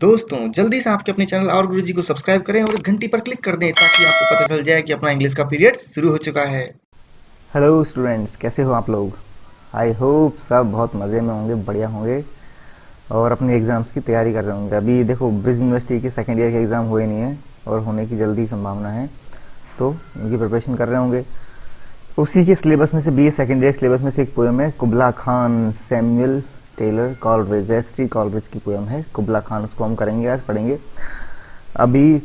दोस्तों जल्दी से आपके अपने चैनल और गुरुजी को सब्सक्राइब करें और घंटी पर क्लिक कर दें ताकि आपको पता चल जाए कि अपना इंग्लिश का पीरियड शुरू हो चुका है। हेलो स्टूडेंट्स, कैसे हो आप लोग। आई होप सब बहुत मज़े में होंगे, बढ़िया होंगे और अपने एग्ज़ाम्स की तैयारी कर रहे होंगे। अभी देखो, ब्रिज यूनिवर्सिटी के सेकेंड ईयर के एग्ज़ाम हुए नहीं है और होने की जल्दी संभावना है, तो उनकी प्रिपरेशन कर रहे होंगे। उसी के सिलेबस में से बीए सेकेंड ईयर सिलेबस में से एक पोएम है, Kubla Khan Samuel Taylor Coleridge, ST. Coleridge की पोएम है कुबला खान। उसको हम करेंगे, आज पढ़ेंगे। अभी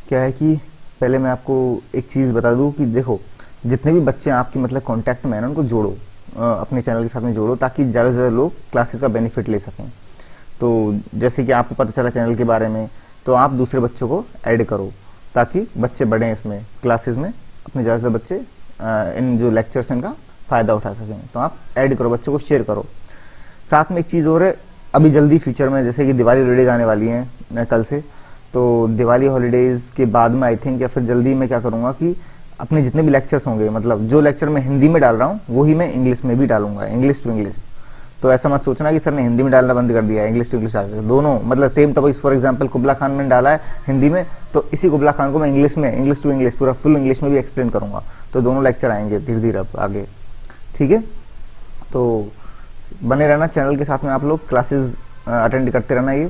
क्या है कि पहले मैं आपको एक चीज़ बता दूं कि देखो, जितने भी बच्चे आपके मतलब कांटेक्ट में है ना, उनको जोड़ो, अपने चैनल के साथ में जोड़ो, ताकि ज़्यादा से ज़्यादा लोग क्लासेस का बेनिफिट ले सकें। तो जैसे कि आपको पता चला चैनल के बारे में, तो आप दूसरे बच्चों को ऐड करो ताकि बच्चे बढ़ें इसमें, क्लासेस में अपने ज़्यादा से ज़्यादा बच्चे इन जो लेक्चर्स हैं इनका फ़ायदा उठा सकें। तो आप ऐड करो, बच्चों को शेयर करो। साथ में एक चीज़ और है, अभी जल्दी फ्यूचर में जैसे कि दिवाली हॉलीडेज आने वाली हैं कल से, तो दिवाली हॉलीडेज़ के बाद में आई थिंक या फिर जल्दी मैं क्या करूँगा कि अपने जितने भी लेक्चर्स होंगे, मतलब जो लेक्चर मैं हिंदी में डाल रहा हूँ वही मैं इंग्लिश में भी डालूंगा, इंग्लिश टू इंग्लिश। तो ऐसा मत सोचना कि सर ने हिंदी में डालना बंद कर दिया है, इंग्लिश टू इंग्लिश डाल दिया। दोनों मतलब same topics, for example कुबला Khan मैंने डाला है हिंदी में, तो इसी कुबला खान को मैं इंग्लिश में, इंग्लिश टू इंग्लिश पूरा फुल इंग्लिश में भी एक्सप्लेन करूंगा। तो दोनों लेक्चर आएंगे धीरे धीरे अब आगे, ठीक है। तो बने रहना चैनल के साथ में, आप लोग क्लासेस अटेंड करते रहना ये।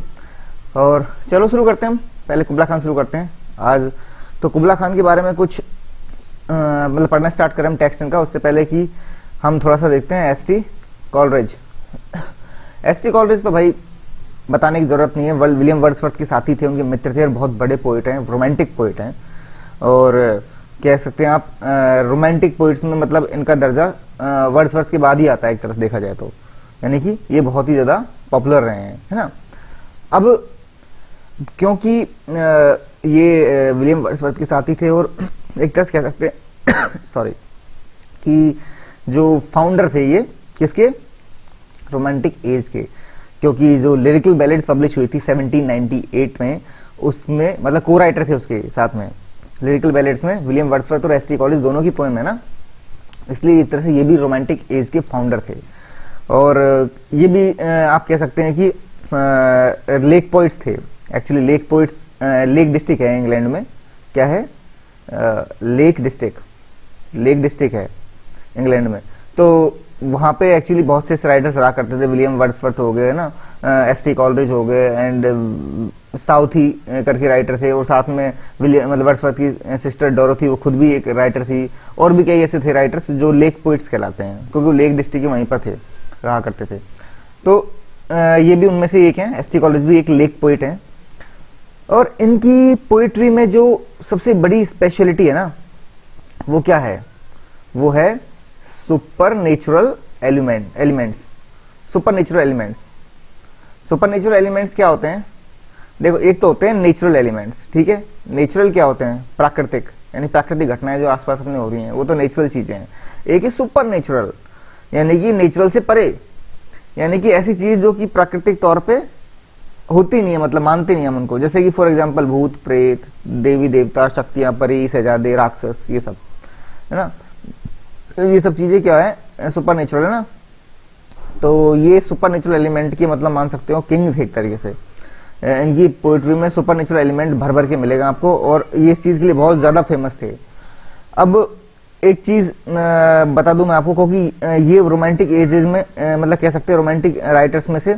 और चलो शुरू करते हैं, पहले कुबला खान शुरू करते हैं आज। तो कुबला खान के बारे में कुछ मतलब पढ़ना स्टार्ट करें हम टेक्स्ट इनका, उससे पहले कि हम थोड़ा सा देखते हैं एस.टी. कॉलरिज। एस.टी. कॉलरिज तो भाई बताने की जरूरत नहीं है, विलियम वर्ड्सवर्थ के साथी थे, उनके मित्र थे और बहुत बड़े पोइट हैं, रोमांटिक पोइट हैं। और कह सकते हैं आप रोमांटिक पोइट्स में मतलब इनका दर्जा वर्ड्सवर्थ के बाद ही आता है एक तरफ देखा जाए तो, यानी कि ये बहुत ही ज़्यादा पॉपुलर रहे हैं, है ना। अब क्योंकि ये विलियम वर्ड्सवर्थ के साथी थे और एक तरह से कह सकते हैं सॉरी, कि जो फाउंडर थे ये किसके, रोमांटिक एज के। क्योंकि जो लिरिकल बैलेड्स पब्लिश हुई थी 1798 में, उसमें मतलब को राइटर थे उसके साथ में लिरिकल बैलेड्स में विलियम वर्ड्सवर्थ और एस.टी. कॉलरिज दोनों की पोएम है ना, इसलिए एक तरह से ये भी रोमांटिक एज के फाउंडर थे। और ये भी आप कह सकते हैं कि लेक पोइट्स थे। Actually lake poets, lake district है इंग्लैंड में, क्या है, लेक डिस्ट्रिक्ट है इंग्लैंड में। तो वहाँ पे एक्चुअली बहुत से राइटर्स रहा करते थे, विलियम वर्ड्सवर्थ हो गए ना, एस.टी. कॉलरिज हो गए, एंड साउथी करके राइटर थे। और साथ में विलियम मतलब वर्ड्सवर्थ की सिस्टर डोरोथी, वो खुद भी एक राइटर थी। और भी कई ऐसे थे राइटर्स जो लेक पोइट्स कहलाते हैं, क्योंकि वो लेक डिस्ट्रिक्ट के वहीं पर थे, रहा करते थे। तो ये भी उनमें से एक हैं, एस.टी. कॉलरिज भी एक लेक पोइट हैं। और इनकी पोइट्री में जो सबसे बड़ी स्पेशलिटी है ना, वो क्या है, वो है super natural elements. Super natural elements क्या होते हैं, देखो, एक तो होते हैं नेचुरल एलिमेंट्स, ठीक है। नेचुरल क्या होते हैं, प्राकृतिक, यानी प्राकृतिक घटनाएं जो आसपास अपने हो रही हैं, वो तो नेचुरल चीजें हैं। एक है सुपर नेचुरल, यानी कि नेचुरल से परे, यानी कि ऐसी चीज जो कि प्राकृतिक तौर पे होती नहीं है, मतलब मानते नहीं हम उनको। जैसे कि फॉर एग्जांपल भूत प्रेत, देवी देवता, शक्तियां, परी, शहजादे, राक्षस, ये सब है ना। ये सब चीजें क्या है, सुपर नेचुरल है ना। तो ये सुपर नेचुरल एलिमेंट की मतलब मान सकते हो किंग थे एक तरीके से। इनकी पोइट्री में सुपर नेचुरल एलिमेंट भर भर के मिलेगा आपको, और ये इस चीज के लिए बहुत ज्यादा फेमस थे। अब एक चीज बता दूं मैं आपको, क्योंकि ये रोमांटिक एजेस में मतलब कह सकते हैं रोमांटिक राइटर्स में से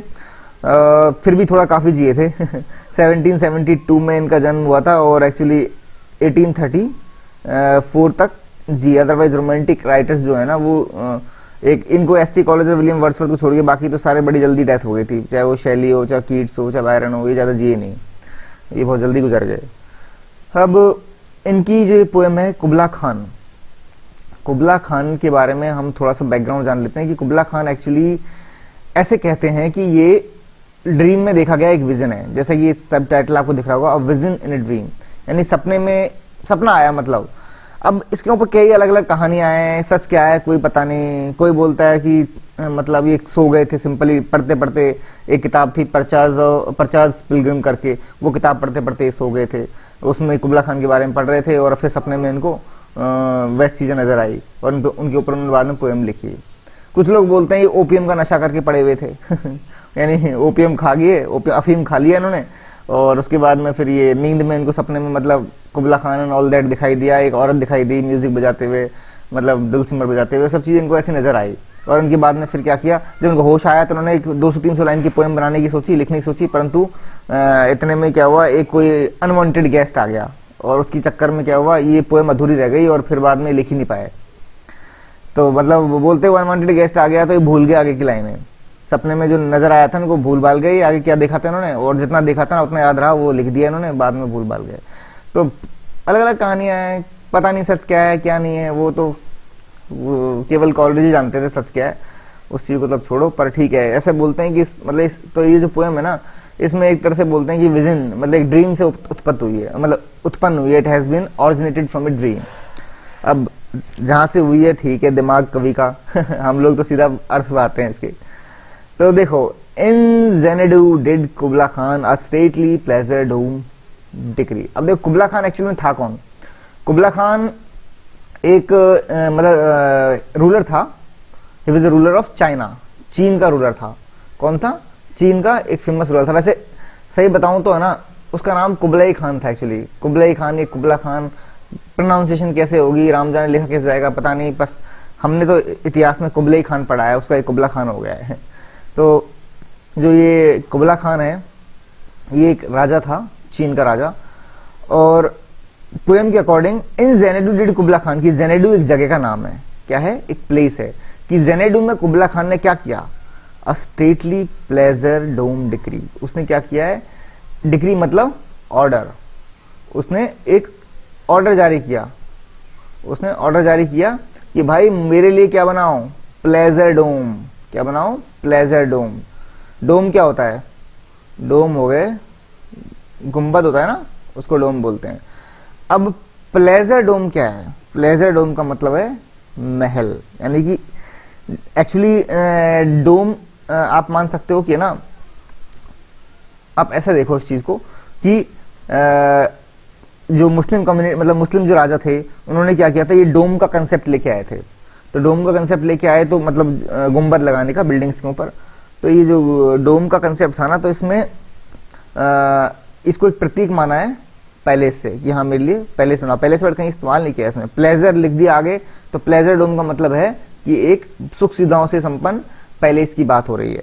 फिर भी थोड़ा काफी जिए थे 1772 में इनका जन्म हुआ था और एक्चुअली 1834 तक जी। अदरवाइज रोमांटिक राइटर्स जो है ना, वो एक इनको एस.टी. कॉलरिज और विलियम वर्ड्सवर्थ को छोड़ के बाकी तो सारे बड़ी जल्दी डेथ हो गई थी, चाहे वो शैली हो, चाहे कीट्स हो, चाहे बायरन हो, ये ज्यादा जिए नहीं, ये बहुत जल्दी गुजर गए। अब इनकी जो पोएम है कुबला खान, कुबला खान के बारे में हम थोड़ा सा बैकग्राउंड जान लेते हैं कि कुबला खान एक्चुअली ऐसे कहते हैं कि ये ड्रीम में देखा गया एक विजन है। जैसे कि सब टाइटल आपको दिख रहा होगा, a vision in a dream, यानी सपने में सपना आया मतलब। अब इसके ऊपर कई अलग अलग कहानियां हैं, सच क्या है कोई पता नहीं। कोई बोलता है कि मतलब ये सो गए थे सिंपली पढ़ते पढ़ते, एक किताब थी परचाज पिलग्रिम करके, वो किताब पढ़ते पढ़ते सो गए थे, उसमें कुबला खान के बारे में पढ़ रहे थे और फिर सपने में इनको वैसी चीजें नजर आई और उनके ऊपर उन्होंने बाद में पोएम लिखी। कुछ लोग बोलते हैं ये ओपियम का नशा करके पड़े हुए थे यानी ओपियम खा गए, अफीम खा लिया इन्होंने और उसके बाद में फिर ये नींद में इनको सपने में मतलब कुबला खान एंड ऑल दैट दिखाई दिया, एक औरत दिखाई दी म्यूजिक बजाते हुए, मतलब डुलसिमर बजाते हुए, सब चीज़ इनको ऐसी नजर आई। और उनके बाद में फिर क्या किया, जब उनको होश आया तो उन्होंने एक 200-300 लाइन की पोएम बनाने की सोची, लिखने की सोची, परंतु इतने में क्या हुआ, एक कोई अनवांटेड गेस्ट आ गया और उसकी चक्कर में क्या हुआ, ये पोएम अधूरी रह गई और फिर बाद में लिख ही नहीं पाए। तो मतलब बोलते हुए अनवांटेड गेस्ट आ गया तो ये भूल गया आगे की लाइनें, सपने में जो नजर आया था उनको भूल भाल गई, आगे क्या देखा था इन्होंने, और जितना देखा था ना उतना याद रहा, वो लिख दिया इन्होंने, बाद में भूल भाल गए। तो अलग अलग कहानियां हैं, पता नहीं सच क्या है क्या नहीं है, वो तो वो केवल कॉलेज ही जानते थे सच क्या है, उस चीज को तब छोड़ो। पर ठीक है, ऐसे बोलते हैं कि मतलब तो ये जो पोएम है ना, इसमें एक तरह से बोलते हैं कि विजन मतलब एक ड्रीम से उत्पत्त हुई है, मतलब उत्पन्न हुई है, it has been originated from a dream. अब जहां से हुई है ठीक है, दिमाग कवि का हम लोग तो सीधा अर्थ बाते हैं इसके। तो देखो, in Xanadu did Kubla Khan a stately pleasure dome decree. अब देखो कुबला खान एक्चुअली में था कौन। कुबला खान एक मतलब रूलर था, he was a ruler of China, चीन का रूलर था। कौन था? चीन का एक फेमस रूलर था। वैसे सही बताऊं तो है ना, उसका नाम कुबलाई खान था एक्चुअली, कुबलाई खान, ये कुबला खान, प्रोनाउंसिएशन कैसे होगी, राम जाने लिखा कैसे जाएगा पता नहीं, बस हमने तो इतिहास में कुबलाई खान पढ़ा है, उसका एक कुबला खान हो गया है। तो जो ये कुबला खान है, ये एक राजा था, चीन का राजा। और पोएम के according in Xanadu did Kubla Khan, की ज़ेनेडू एक जगह का नाम है, क्या है, एक प्लेस है, कि ज़ेनेडू में कुबला खान ने क्या किया, अ स्टेटली प्लेजर डोम डिक्री। उसने क्या किया है, डिक्री मतलब ऑर्डर, उसने एक ऑर्डर जारी किया, उसने ऑर्डर जारी किया कि भाई मेरे लिए क्या बनाओ, प्लेजर डोम। क्या बनाओ? प्लेजर डोम। डोम क्या होता है? डोम हो गए, गुंबद होता है ना, उसको डोम बोलते हैं। अब प्लेजर डोम क्या है? प्लेजर डोम का मतलब है महल, यानी कि एक्चुअली डोम आप मान सकते हो कि ना, आप ऐसा देखो इस चीज को कि जो मुस्लिम कम्युनिटी मतलब मुस्लिम जो राजा थे, उन्होंने क्या किया था, ये डोम का कंसेप्ट लेके आए थे। तो डोम का कंसेप्ट लेके आए तो मतलब गुंबद लगाने का बिल्डिंग्स के ऊपर। तो ये जो डोम का कंसेप्ट था ना, तो इसमें इसको एक प्रतीक माना है पैलेस से, कि हाँ मेरे लिए पैलेस बनाओ। पैलेस वर्ड कहीं इस्तेमाल नहीं किया इसमें, प्लेजर लिख दिया आगे, तो प्लेजर डोम का मतलब है कि एक सुख सुविधाओं से संपन्न पैलेस की बात हो रही है।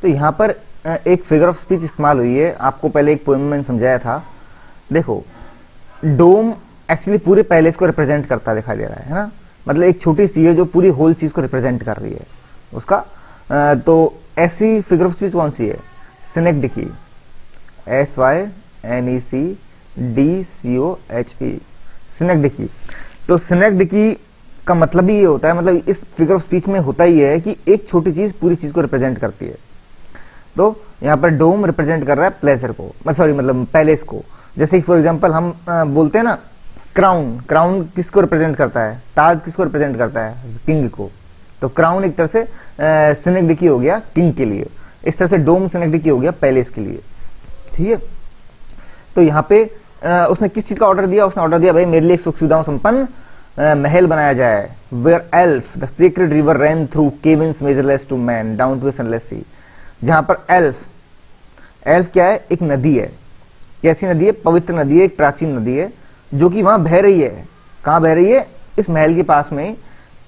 तो यहाँ पर एक फिगर ऑफ स्पीच इस्तेमाल हुई है, आपको पहले एक पोएम में समझाया था। देखो, डोम एक्चुअली पूरे पैलेस को रिप्रेजेंट करता दिखाई दे रहा है ना, मतलब एक छोटी सी है जो पूरी होल चीज को रिप्रेजेंट कर रही है उसका। तो ऐसी फिगर ऑफ स्पीच कौन सी है? सिनेक्डिकी, SYNECDCOHE, सिनेक्डिकी। तो सिनेक्डिकी का मतलब ही ये होता है, मतलब इस फिगर ऑफ स्पीच में होता ही है कि एक छोटी चीज पूरी चीज को रिप्रेजेंट करती है। तो यहाँ पर डोम रिप्रेजेंट कर रहा है प्लेजर को, मतलब पैलेस को। जैसे फॉर एग्जांपल हम बोलते हैं ना क्राउन, क्राउन किसको रिप्रेजेंट करता है? ताज किसको रिप्रेजेंट करता है? किंग को। तो क्राउन एक तरह से सिनेक्डिकी हो गया किंग के लिए, इस तरह से डोम सिनेक्डिकी हो गया पैलेस के लिए, ठीक है। तो यहाँ पे उसने किस चीज का ऑर्डर दिया? उसने ऑर्डर दिया भाई मेरे लिए एक सुख सुविधाओं संपन्न महल बनाया जाए। Where Alph the secret river run through caverns measureless to man down to sunless sea. जहां पर एल्फ, एल्फ क्या है? एक नदी है। कैसी नदी है? पवित्र नदी है, एक प्राचीन नदी है, जो कि वहां बह रही है। कहां बह रही है? इस महल के पास में,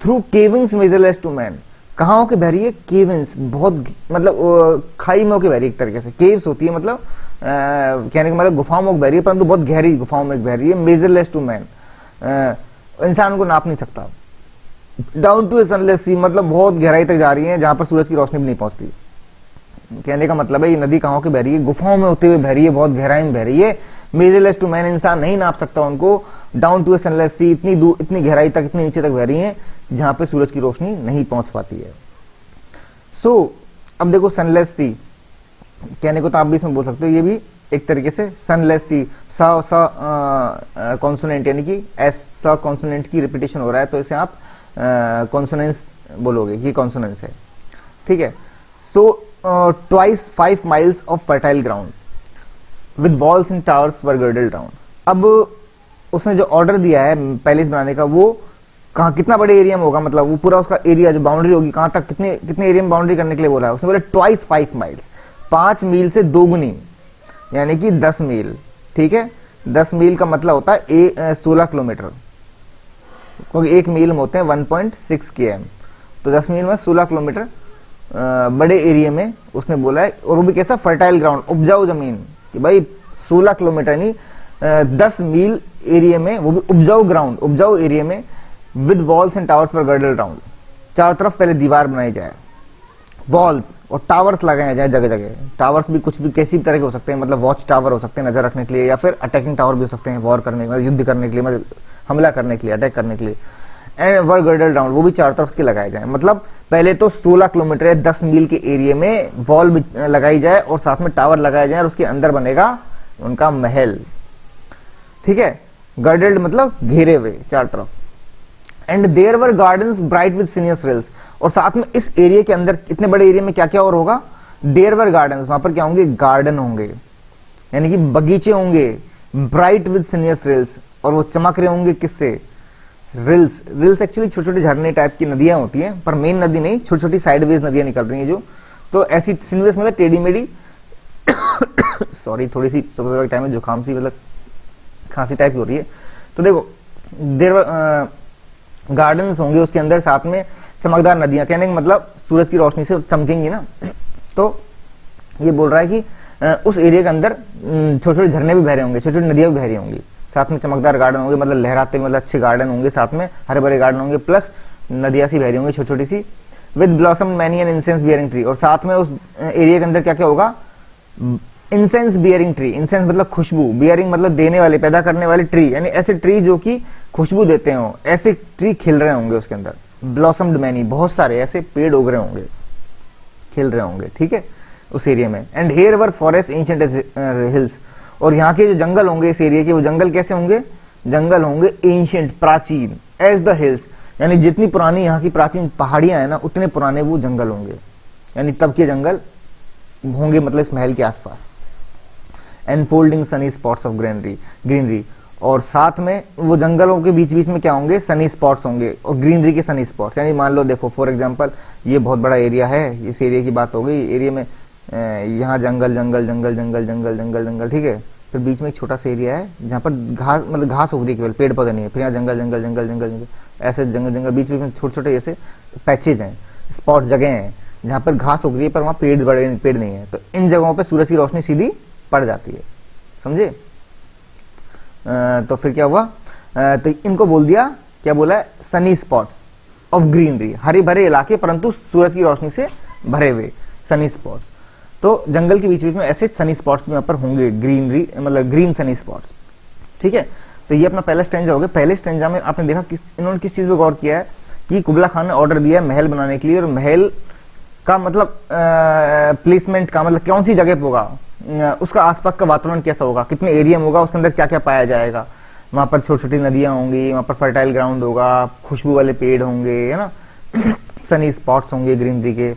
through caverns measureless to man. कहां होके बह रही है? केविन्स, बहुत मतलब खाई में होके बह रही है, एक तरीके से केव्स होती है, मतलब कहने का मतलब गुफाओं में बह रही है, परंतु बहुत गहरी गुफाओं में बह रही है। मेजरलेस टू मैन, इंसान को नाप नहीं सकता। डाउन टू ए सनलेस सी, मतलब बहुत गहराई तक जा रही है, जहां पर सूरज की रोशनी भी नहीं पहुंचती। कहने का मतलब है ये नदी कहां की बह रही है? गुफाओं में होते हुए बह रही है, बहुत गहराई में बह रही है। मेजरलेस टू मैन, इंसान नहीं नाप सकता उनको। डाउन टू ए सनलेस सी, इतनी दूर, इतनी गहराई तक, इतनी नीचे तक बह रही है जहां पे सूरज की रोशनी नहीं पहुंच पाती है। सो अब देखो, सनलेस सी कहने को तो आप भी इसमें बोल सकते हो, ये भी एक तरीके से सनलेस सी, सा कॉन्सोनेंट, यानी कि एस सा कॉन्सोनेंट की रिपीटेशन हो रहा है, तो इसे आप कॉन्सोनेंस बोलोगे कि कॉन्सोनेंस है, ठीक है। So twice 5 miles of fertile ground with walls and towers were girdled round। अब उसने जो ऑर्डर दिया है पैलेस बनाने का, वो कहाँ कितना बड़े एरिया में होगा, मतलब वो पूरा उसका एरिया जो बाउंड्री होगी कहाँ तक, कितने कितने एरिया में बाउंड्री करने के लिए बोला है उसने? बोला ट्वाइस 5 miles, 5 मील से दोगुनी, यानी कि 10 मील, ठीक है। 10 मील का मतलब होता है 16 किलोमीटर, क्योंकि एक मील में होते हैं 1.6 km, तो 10 मील में 16 किलोमीटर बड़े एरिया में उसने बोला है। और वो भी कैसा, फर्टाइल ग्राउंड, उपजाऊ जमीन, कि भाई 16 किलोमीटर नहीं 10 मील एरिया में, वो भी उपजाऊ ग्राउंड, उपजाऊ एरिया में, with walls and towers for girdle round, चारों तरफ पहले दीवार बनाई जाए, वॉल्स और टावर्स लगाए जाए जगह जगह। टावर्स भी कुछ भी किसी भी तरह के हो सकते हैं, मतलब वॉच टावर हो सकते हैं नजर रखने के लिए, या फिर अटैकिंग टावर भी हो सकते हैं, वॉर करने के लिए, युद्ध करने के लिए, मतलब हमला करने के लिए, अटैक करने के लिए। एंड वर गर्डल राउंड, वो भी चारों तरफ के लगाए जाए। मतलब पहले तो 16 किलोमीटर या 10 मील के एरिया में वॉल भी लगाई जाए और साथ में टावर लगाए जाए, और उसके अंदर बनेगा उनका महल, ठीक है। गर्डल्ड मतलब घेरे हुए चार तरफ। And there were gardens bright with sinuous rills, और साथ में इस एरिया के अंदर, इतने बड़े एरिया में क्या क्या और होगा, देयर वर गार्डन्स, वहां पर क्या होंगे, गार्डन होंगे, यानी कि बगीचे होंगे, ब्राइट विद सिनियस रिल्स, और वो चमक रहे होंगे किससे, रिल्स। रिल्स एक्चुअली छोटे छोटे झरने टाइप की नदियां होती हैं, पर मेन नदी नहीं, छोटी छोटी साइडवेज नदियां निकल रही हैं जो, तो ऐसी सिनियस मतलब टेढ़ी मेढ़ी सॉरी, थोड़ी सी सुबह के टाइम में जुकाम सी मतलब खांसी टाइप की हो रही है। तो देखो देर गार्डन्स होंगे उसके अंदर, साथ में चमकदार नदियां, कहने का मतलब सूरज की रोशनी से चमकेंगी ना। तो ये बोल रहा है कि उस एरिया के अंदर छोटे छोटे झरने भी बह रहे होंगे, छोटी छोटी नदियां भी बह रही होंगी, साथ में चमकदार गार्डन होंगे, मतलब लहराते मतलब अच्छे गार्डन होंगे, साथ में हरे भरे गार्डन होंगे, प्लस नदियां सी बह रही होंगी छोटी छोटी सी, with blossom many and incense bearing tree. और साथ में उस एरिया के अंदर क्या क्या होगा, इंसेंस बियरिंग ट्री, इंसेंस मतलब खुशबू, बियरिंग मतलब देने वाले, पैदा करने वाले ट्री, यानी ऐसे ट्री जो कि खुशबू देते हो, ऐसे ट्री खिल रहे होंगे उसके अंदर। ब्लॉसम्ड मैनी, बहुत सारे ऐसे पेड़ उग रहे होंगे, खिल रहे होंगे, ठीक है, उस एरिया में। And here were forest ancient hills, और यहाँ के जो जंगल होंगे इस एरिया के, वो जंगल कैसे होंगे, जंगल होंगे एंशिएंट, प्राचीन, एज द हिल्स, यानी जितनी पुरानी यहाँ की प्राचीन पहाड़ियां हैं ना, उतने पुराने वो जंगल होंगे, यानी तब के जंगल होंगे, मतलब इस महल के आसपास। एनफोल्डिंग सनी स्पॉट्स ऑफ ग्रीनरी, और साथ में वो जंगलों के बीच बीच में क्या होंगे, सनी स्पॉट्स होंगे, और ग्रीनरी के सनी स्पॉट्स, यानी मान लो देखो फॉर एग्जांपल ये बहुत बड़ा एरिया है, इस एरिया की बात हो गई, एरिया में यहाँ जंगल जंगल जंगल जंगल जंगल जंगल जंगल, ठीक है, फिर बीच में एक छोटा सा एरिया है जहाँ पर घास, मतलब घास उग रही है केवल, पेड़ पौधे नहीं है, फिर यहाँ जंगल जंगल जंगल जंगल जंगल, ऐसे जंगल जंगल, बीच बीच में छोटे छोटे ऐसे पैचेज हैं, स्पॉट, जगह हैं जहाँ पर घास उग रही है, पर वहाँ पेड़ नहीं है। तो इन जगहों पर सूरज की रोशनी सीधी पड़ जाती है, समझे। तो फिर क्या हुआ, तो इनको बोल दिया, क्या बोला है, सनी स्पॉट्स ऑफ ग्रीनरी, हरे भरे इलाके परंतु सूरज की रोशनी से भरे हुए, सनी स्पॉट्स। तो जंगल के बीच बीच में ऐसे सनी स्पॉट्स भी यहाँ पर होंगे, ग्रीनरी मतलब ग्रीन सनी स्पॉट्स, ठीक है। तो ये अपना पहला स्टेंजा हो गया। पहले स्टेंजा में आपने देखा इन्होंने किस चीज पे गौर किया है, कि कुबला खान ने ऑर्डर दिया है महल बनाने के लिए, और महल का मतलब प्लेसमेंट का मतलब कौन सी जगह पे होगा, उसका आसपास का वातावरण कैसा होगा, कितने एरिया में होगा, उसके अंदर क्या क्या पाया जाएगा, वहां पर छोटी छोटी नदियां होंगी, वहां पर फर्टाइल ग्राउंड होगा, खुशबू वाले पेड़ होंगे, है ना, सनी स्पॉट्स होंगे ग्रीनरी के,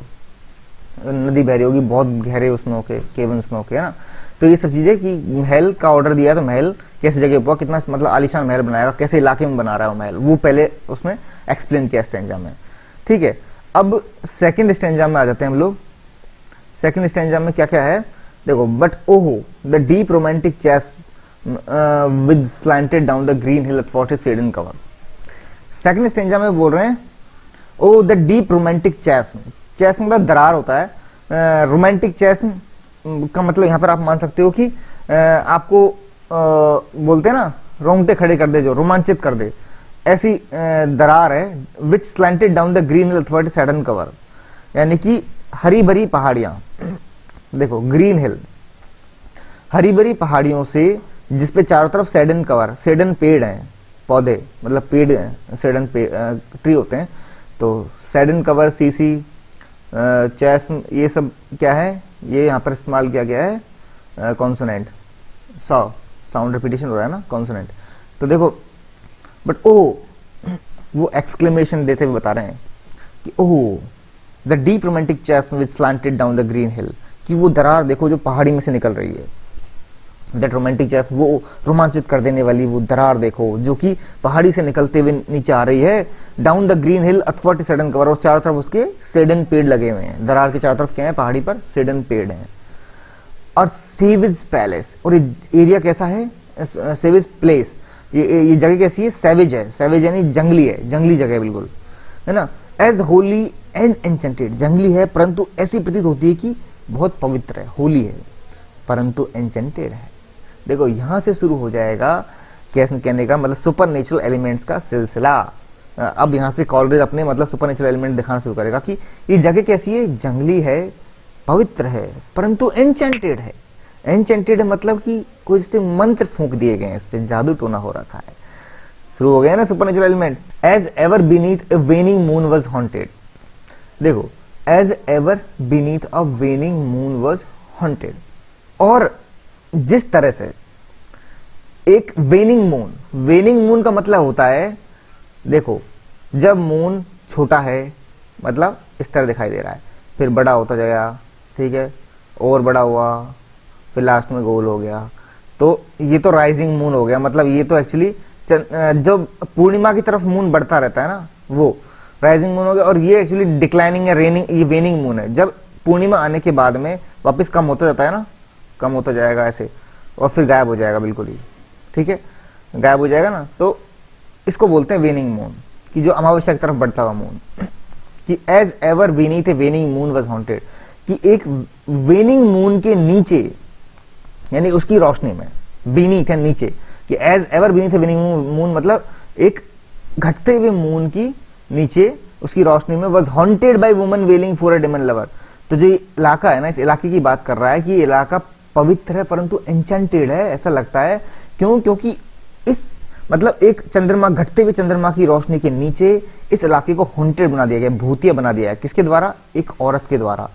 नदी बह रही होगी, बहुत गहरे उसमें होके, केवन्स में होके, है ना। तो ये सब चीजें कि महल का ऑर्डर दिया, तो महल कैसी जगह पर, कितना मतलब आलीशान महल बनाएगा, कैसे इलाके में बना रहा है वो महल, वो पहले उसमें एक्सप्लेन किया स्टेंजा में, ठीक है। अब सेकंड स्टेंजा में आ जाते हैं हम लोग। सेकंड स्टेंजा में क्या क्या है देखो, but oho the deep romantic chasm with slanted down the green hill अथॉट his cedarn cover. Second stanza में बोल रहे हैं, oh the deep romantic chasm, chasm मतलब दरार होता है, रोमांटिक चेस का मतलब यहाँ पर आप मान सकते हो कि आपको बोलते हैं ना, रोंगटे खड़े कर दे, जो रोमांचित कर दे, ऐसी दरार है, which slanted down the green hill अथॉट हिज शेडन कवर, यानी कि हरी भरी पहाड़ियां, देखो ग्रीन हिल, हरी भरी पहाड़ियों से, जिसपे चारों तरफ सेडन कवर, सेडन पेड़ हैं, पौधे मतलब पेड़ हैं, सेडन ट्री होते हैं, तो सेडन कवर, सीसी, चेस, ये सब क्या है, ये यहाँ पर इस्तेमाल किया गया है कॉन्सोनेंट, साउंड रिपीटेशन हो रहा है ना, कॉन्सोनेंट। तो देखो बट ओ, वो एक्सक्लेमेशन देते हुए बता रहे हैं कि oh the deep romantic chasm which slanted down the green hill, कि वो दरार देखो जो पहाड़ी में से निकल रही है, दैट रोमांटिक चेस, वो रोमांचित कर देने वाली वो दरार देखो जो कि पहाड़ी से निकलते हुए नीचे आ रही है, डाउन द ग्रीन हिल अथॉट सेडन कवर, और चारों तरफ उसके सेडन पेड़ लगे हुए हैं, दरार के चारों तरफ क्या है, पहाड़ी पर सेडन पेड़ हैं। और सेविज पैलेस। और ये एरिया कैसा है, सेविज प्लेस, ये जगह कैसी है, सेविज है, सेविज यानी जंगली है, जंगली जगह है बिल्कुल, है ना। एज होली एंड एन्चेंटेड, जंगली है परंतु ऐसी प्रतीत होती है कि बहुत पवित्र है, होली है परंतु एन्चेंटेड है। देखो यहां से शुरू हो जाएगा कैसे कहने का मतलब सुपर नेचुरल एलिमेंट्स का सिलसिला। अब यहाँ से कॉलरेज अपने मतलब सुपर नेचुरल एलिमेंट दिखाना शुरू करेगा कि ये जगह कैसी है, जंगली है, पवित्र है परंतु एन्चेंटेड है। एन्चेंटेड है मतलब कि कोई जैसे मंत्र फूंक दिए गए हैं, इस पे जादू टोना हो रखा है। शुरू हो गया ना super natural element. As ever beneath a waning moon was haunted. देखो as ever beneath a waning moon was haunted, और जिस तरह से एक वेनिंग मून, वेनिंग मून का मतलब होता है, देखो जब मून छोटा है मतलब इस तरह दिखाई दे रहा है, फिर बड़ा होता जाएगा, ठीक है, और बड़ा हुआ, फिर लास्ट में गोल हो गया, तो ये तो राइजिंग मून हो गया। मतलब ये तो एक्चुअली जब पूर्णिमा की तरफ मून बढ़ता रहता है ना, वो राइजिंग मून हो गया। और ये एक्चुअली डिक्लाइनिंग या रेनिंग, ये वेनिंग मून है, जब पूर्णिमा आने के बाद में वापस कम होता जाता है ना, कम होता जाएगा ऐसे, और फिर गायब हो जाएगा बिल्कुल ही, ठीक है, गायब हो जाएगा ना, तो इसको बोलते हैं वेनिंग मून, कि जो अमावस्या की तरफ बढ़ता हुआ मून। कि as ever beneath a waning moon was haunted, कि एक वेनिंग मून के नीचे यानी उसकी रोशनी में, बीनीथ है नीचे, कि as ever beneath a waning moon मतलब एक घटते हुए मून की नीचे उसकी रोशनी में, was haunted by woman wailing for a demon lover. तो जो इलाका है ना, इस इलाके की बात कर रहा है कि इलाका पवित्र है परंतु एन्चेंटेड है, ऐसा लगता है। क्यों? क्योंकि इस मतलब एक चंद्रमा, घटते हुए चंद्रमा की रोशनी के नीचे इस इलाके को हॉन्टेड बना दिया गया, भूतिया बना दिया है। किसके द्वारा? एक औरत के द्वारा,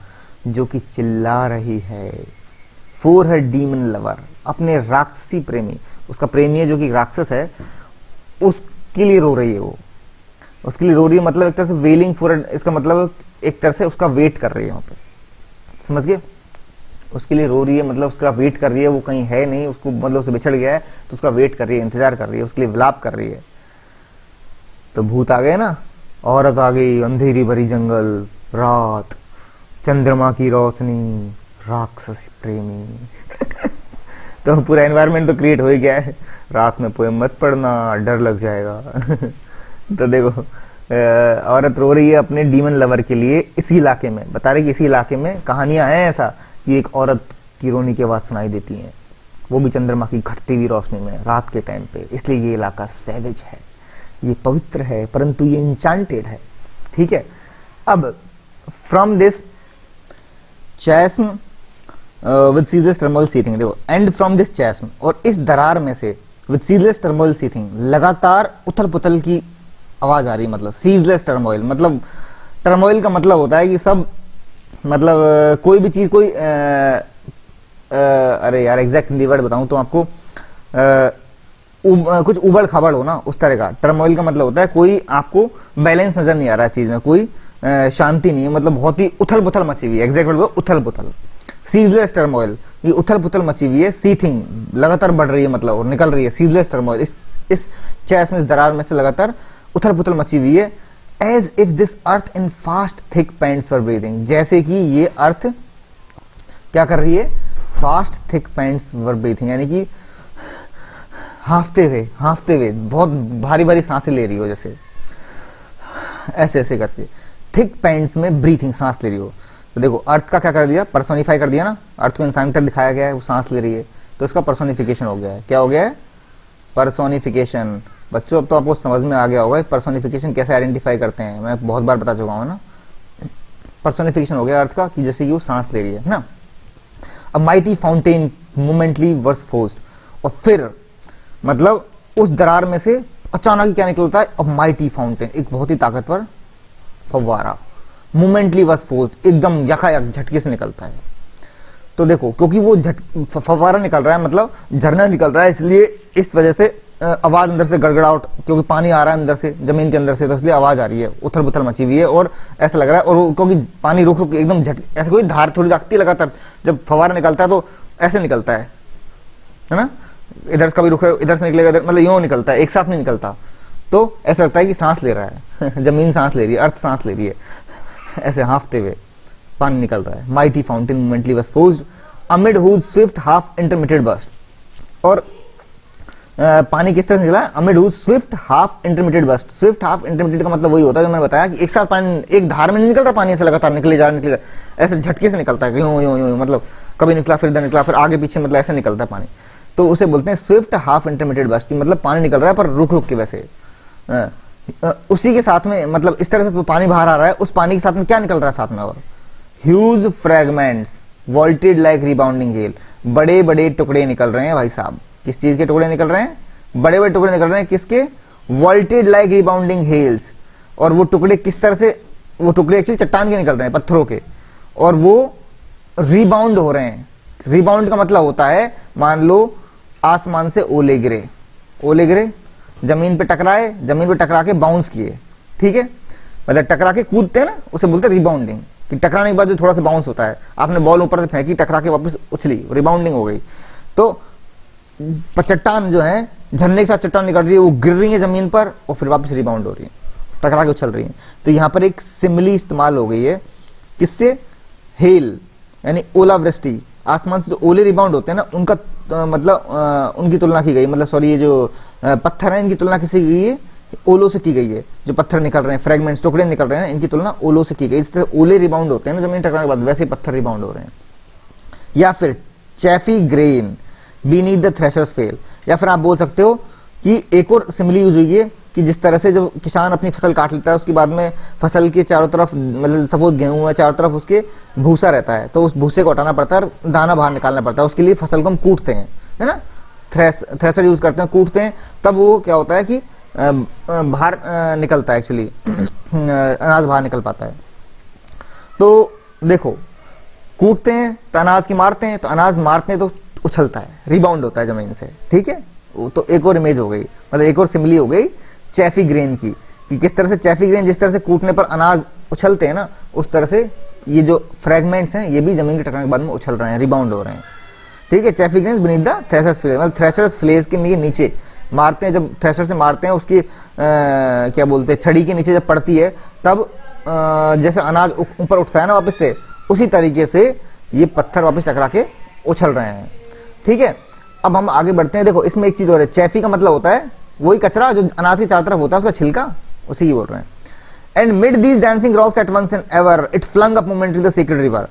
जो कि चिल्ला रही है फॉर हर डीमन लवर, अपने राक्षसी प्रेमी, उसका प्रेमी है जो कि राक्षस है, उसके लिए रो रही है। वो उसके लिए रो रही है, मतलब एक तरह से वेलिंग फॉर, इसका मतलब एक तरह से उसका वेट कर रही है वहां पे, समझ गए? उसके लिए रो रही है मतलब उसका वेट कर रही है, वो कहीं है नहीं, उसको मतलब उससे बिछड़ गया है तो उसका वेट कर रही है, इंतजार कर रही है, उसके लिए विलाप कर रही है। तो भूत आ गए ना, औरत आ गई, अंधेरी भरी जंगल, रात, चंद्रमा की रोशनी, राक्षस प्रेमी। तो पूरा एनवायरनमेंट तो क्रिएट हो ही गया है। रात में पोएम मत पढ़ना, डर लग जाएगा। तो देखो औरत रो रही है अपने डीमन लवर के लिए। इसी इलाके में बता रही कि इसी इलाके में कहानियां हैं ऐसा कि एक औरत की रोने की आवाज सुनाई देती है, वो भी चंद्रमा की घटती हुई रोशनी में रात के टाइम पे। इसलिए ये इलाका सैवेज है, ये पवित्र है परंतु ये इंचांटेड है, ठीक है। अब from this chasm with ceaseless turmoil seething, देखो एंड फ्रॉम दिस चैस्म, और इस दरार में से विद सीजलेस टर्मोइल सीथिंग, लगातार उथल पुथल की आवाज आ रही। मतलब सीजलेस टर्मोइल, मतलब टर्मोइल का मतलब होता है कि सब मतलब कोई भी चीज, कोई अरे यार एग्जैक्ट हिंदी वर्ड बताऊं तो आपको कुछ उबड़ खाबड़ हो ना, उस तरह का। टर्मोइल का मतलब होता है कोई आपको बैलेंस नजर नहीं आ रहा है चीज में, कोई शांति नहीं है, मतलब बहुत ही उथल पुथल मची हुई है। एग्जैक्ट वर्ड उथल पुथल, सीजलेस टर्मोइल, ये उथल पुथल मची हुई है। सीथिंग लगातार बढ़ रही है मतलब, और निकल रही है। सीजलेस टर्मोइल, इस चैस में, इस दरार में से लगातार उथल पुथल मची हुई है। As if this earth in fast thick pants for breathing, जैसे कि ये अर्थ क्या कर रही है? Fast thick pants for breathing, यानी कि हांफते हुए बहुत भारी भारी सांसें ले रही हो, जैसे ऐसे ऐसे करके थिक पैंट्स में ब्रीथिंग, सांस ले रही हो। तो देखो अर्थ का क्या कर दिया? पर्सोनिफाई कर दिया ना, अर्थ को इंसान की तरह दिखाया गया है, वो सांस ले रही है, तो इसका पर्सोनिफिकेशन हो गया है। क्या हो गया है? पर्सोनिफिकेशन। बच्चों अब तो आपको समझ में आ गया होगा पर्सोनिफिकेशन कैसे आइडेंटिफाई करते हैं, मैं बहुत बार बता चुका हूं ना। पर्सोनिफिकेशन हो गया अर्थ का, कि जैसे कि वो सांस ले रही है ना। A mighty fountain momently was forced, और फिर मतलब उस दरार में से अचानक ही क्या निकलता है? अ माइटी फाउंटेन, एक बहुत ही ताकतवर फव्वारा, मोमेंटली वर्स फोर्स्ड, एकदम यकायक झटके से निकलता है। तो देखो क्योंकि वो फव्वारा निकल रहा है, मतलब झरना निकल रहा है, इसलिए इस वजह से आवाज अंदर से गड़गड़ाहट, क्योंकि पानी आ रहा है अंदर से, जमीन के अंदर से, तो इसलिए आवाज आ रही है, उथल पुथल मची हुई है, और ऐसा लग रहा है। और क्योंकि पानी रुक रुक एकदम ऐसे कोई धार थोड़ी जागती है लगातार, जब फव्वारा निकलता है तो ऐसे निकलता है ना, इधर कभी रुके, इधर से निकलेगा, इधर, मतलब यूं निकलता है, एक साथ नहीं निकलता। तो ऐसा लगता है कि सांस ले रहा है। जमीन सांस ले रही है, अर्थ सांस ले रही है, ऐसे हांफते हुए पानी निकल रहा है। Mighty fountain momently was forced amid whose swift half intermediate burst. और पानी किस तरह से निकला? Amid whose swift half intermediate burst. Swift half intermediate का मतलब वही होता है जो मैंने बताया कि एक साथ पानी एक धार में नहीं निकल रहा, पानी ऐसे लगातार निकले जा रहा, ऐसे झटके से निकलता है, यूं यूं यूं, मतलब कभी निकला फिर इधर निकला फिर आगे पीछे, मतलब ऐसे निकलता है पानी, तो उसे बोलते हैं स्विफ्ट हाफ इंटरमीडिएट बर्स्ट। मतलब पानी निकल रहा है पर रुक रुक के वैसे। उसी के साथ में मतलब इस तरह से पानी बाहर आ रहा है, उस पानी के साथ में क्या निकल रहा है साथ में? और huge fragments vaulted like rebounding hello. बड़े बड़े टुकड़े निकल रहे हैं भाई साहब। किस चीज के टुकड़े निकल रहे हैं? बड़े बड़े टुकड़े निकल रहे हैं। किसके? Vaulted like rebounding hails. और वो टुकड़े किस तरह से? वो टुकड़े एक्चुअली चट्टान के निकल रहे हैं, पत्थरों के, और वो रिबाउंड हो रहे हैं। रिबाउंड का मतलब होता है, मान लो आसमान से ओले गिरे, ओले गिरे, जमीन पे टकराए, जमीन पे टकरा के बाउंस किए, ठीक है, मतलब टकरा के कूदते हैं ना, उसे बोलते हैं रिबाउंडिंग, कि टकराने के बाद जो थोड़ा सा बाउंस होता है। आपने बॉल ऊपर से फेंकी, टकरा के वापस उछली, रिबाउंडिंग हो गई। तो चट्टान जो है, झरने के साथ चट्टान निकल रही है, वो गिर रही है जमीन पर और फिर वापस रिबाउंड हो रही है, टकरा के उछल रही है। तो यहाँ पर एक सिमिली इस्तेमाल हो गई है, किससे? हेल यानी ओलावृष्टि। आसमान से जो ओले रिबाउंड होते हैं ना, उनका मतलब उनकी तुलना की गई, मतलब सॉरी, ये जो पत्थर है इनकी तुलना किससे की गई है? ओलों से की गई है। जो पत्थर निकल रहे हैं, फ्रेगमेंट्स, टुकड़े निकल रहे हैं, इनकी तुलना ओलों से की गई। इससे ओले रिबाउंड होते हैं ना जमीन टकराने के बाद, वैसे पत्थर रिबाउंड हो रहे हैं। या फिर chaffy grain beneath the thresher's flail. या फिर आप बोल सकते हो कि एक और सिमिली यूज हुई है कि जिस तरह से जब किसान अपनी फसल काट लेता है, उसके बाद में फसल के चारों तरफ, मतलब सपोज गेहूं है, चारों तरफ उसके भूसा रहता है, तो उस भूसे को हटाना पड़ता है, दाना बाहर निकालना पड़ता है। उसके लिए फसल को हम कूटते हैं, है ना, थ्रेशर यूज करते हैं, कूटते हैं, तब वो क्या होता है कि बाहर निकलता है, एक्चुअली अनाज बाहर निकल पाता है। तो देखो, कूटते हैं तो अनाज की मारते हैं, तो अनाज मारते हैं तो उछलता है, रिबाउंड होता है जमीन से, ठीक है। तो एक और इमेज हो गई, मतलब एक और सिमिली हो गई चैफी ग्रेन की, कि किस तरह से चैफी ग्रेन जिस तरह से कूटने पर अनाज उछलते हैं ना, उस तरह से ये जो फ्रेगमेंट्स हैं ये भी जमीन के टकराने के बाद में उछल रहे हैं, रिबाउंड हो रहे हैं, ठीक है। Chaffy grains beneath the thresher's flails, मतलब थ्रेशर्स फ्लेज के नीचे मारते हैं, जब थ्रेशर से मारते हैं, उसकी क्या बोलते हैं, छड़ी के नीचे जब पड़ती है, तब जैसे अनाज ऊपर उठता है ना वापस से, उसी तरीके से ये पत्थर वापस टकरा के उछल रहे हैं, ठीक है। अब हम आगे बढ़ते हैं। देखो, इसमें एक चीज और है, चैफी का मतलब होता है वही कचरा जो अनाज के चारों तरफ होता है, उसका छिलका, उसी की बोल रहे हैं। And mid these dancing rocks at once and ever it flung up momently the secret river.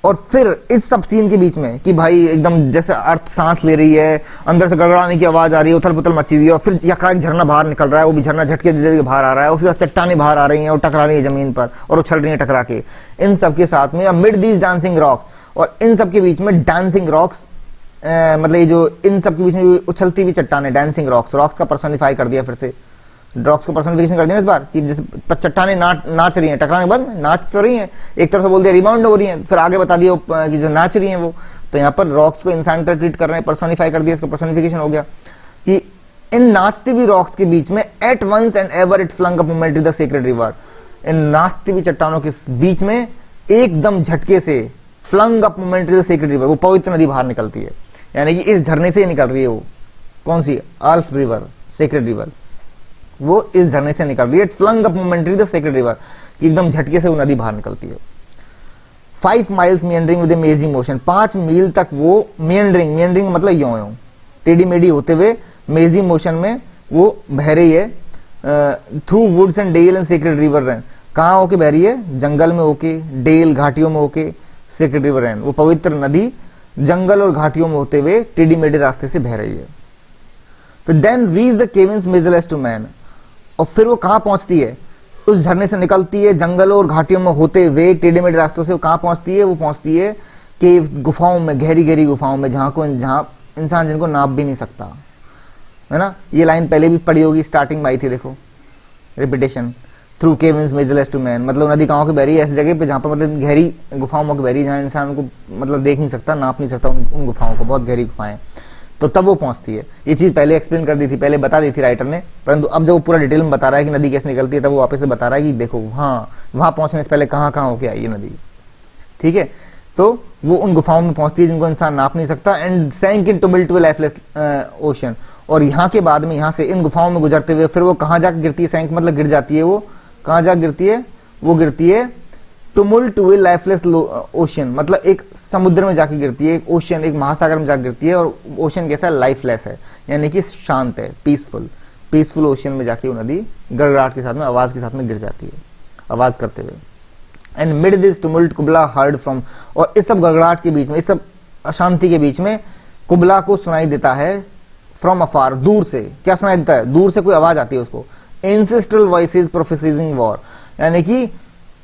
और फिर इस सब सीन के बीच में कि भाई एकदम जैसे अर्थ सांस ले रही है, अंदर से गड़गड़ाने की आवाज आ रही है, उथल पुथल मची हुई है, और फिर एक झरना बाहर निकल रहा है, वो भी झरना झटके दे के बाहर आ रहा है, उसके साथ चट्टानें बाहर आ रही हैं और टकरा रही है जमीन पर और उछल रही है टकरा के। इन सब के साथ में मिड दीज डांसिंग रॉक्स, और इन सब के बीच में डांसिंग रॉक्स, मतलब ये जो इन सब के बीच में उछलती हुई चट्टानें, डांसिंग रॉक्स, रॉक्स का पर्सोनिफाई कर दिया, फिर से रॉक्स को पर्सोनिफिकेशन कर दिया इस बार, कि जैसे चट्टानें नाच रही हैं, टकराने के बाद नाच तो रही हैं, एक तरफ से बोल दिया रिबाउंड हो रही हैं, फिर आगे बता दिया कि जो नाच रही हैं वो, तो यहाँ पर रॉक्स को इंसान तरह ट्रीट कर रहे हैं, पर्सोनिफाई कर दिया, इसका पर्सोनिफिकेशन हो गया कि इन नाचती हुई रॉक्स के बीच में at once and ever it flung up momently the secret river. इन नाचती हुई चट्टानों के बीच में एकदम झटके से flung up momently the secret river, वो पवित्र नदी बाहर निकलती है, यानी कि इस झरने से निकल रही है वो, कौन सी? अल्फ रिवर, सीक्रेट रिवर, वो इस झरने से निकल रही है। Flung up momently the secret river, कि एकदम झटके से वो नदी बाहर निकलती है। 5 miles meandering with amazing motion, 5 मील तक वो meandering मतलब यों यों टेढ़ी मेढ़ी होते हुए मेजी मोशन में वो बह रही है। Through woods and dale and secret river ran, कहाँ होके बह रही है? जंगल में होके, डेल घाटियों में होके, सीक्रेट रिवर रन, वो पवित्र नदी जंगल और घाटियों में होते हुए टेढ़ी मेढ़े रास्ते से बह रही है। फिर then reach the caverns measureless to man, और फिर वो कहाँ पहुंचती है? उस झरने से निकलती है, जंगलों और घाटियों में होते हुए टेढ़े मेढ़े रास्तों से वो कहाँ पहुंचती है? वो पहुंचती है केव, गुफाओं में, गहरी गहरी गुफाओं में, जहाँ इंसान जिनको नाप भी नहीं सकता, है ना। ये लाइन पहले भी पढ़ी होगी, स्टार्टिंग में आई थी, देखो repetition, through caverns measureless to man, मतलब नदी कहाँ की बह रही है? ऐसी जगह पे जहाँ पर मतलब गहरी गुफाओं में बह रही है, जहाँ इंसान को मतलब देख नहीं सकता, नाप नहीं सकता उन गुफाओं को, बहुत गहरी गुफाएं, तो तब वो पहुंचती है। ये चीज पहले एक्सप्लेन कर दी थी, पहले बता दी थी राइटर ने, परंतु अब जब वो पूरा डिटेल में बता रहा है कि नदी कैसे निकलती है, तब वो वापस से बता रहा है कि देखो वहां पहुंचने से पहले कहाँ कहाँ होके आई है नदी, ठीक है। तो वो उन गुफाओं में पहुंचती है जिनको इंसान नाप नहीं सकता, and sank in to build to lifeless ocean, और यहाँ के बाद में, यहाँ से इन गुफाओं में गुजरते हुए फिर वो कहाँ जाकर गिरती है? सैंक मतलब गिर जाती है, वो कहाँ जाकर गिरती है? वो गिरती है टुमुल्ट टू ए लाइफलेस ओशन, मतलब एक समुद्र में जाके गिरती है, एक ओशन, एक महासागर में जाके गिरती है, और ओशन कैसा है, लाइफलेस है, यानी कि शांत है, पीसफुल ओशन में जाके वो नदी गड़गड़ाहट के साथ में, आवाज के साथ में गिर जाती है, आवाज करते हुए। And mid this tumult Kubla heard from, और इस सब गड़गड़ाहट के बीच में, इस सब अशांति के बीच में कुबला को सुनाई देता है फ्रॉम अफार, दूर से। क्या सुनाई देता है, दूर से कोई आवाज आती है उसको, एंसेस्ट्रल वॉइसेस प्रोफेसिंग वॉर, यानी कि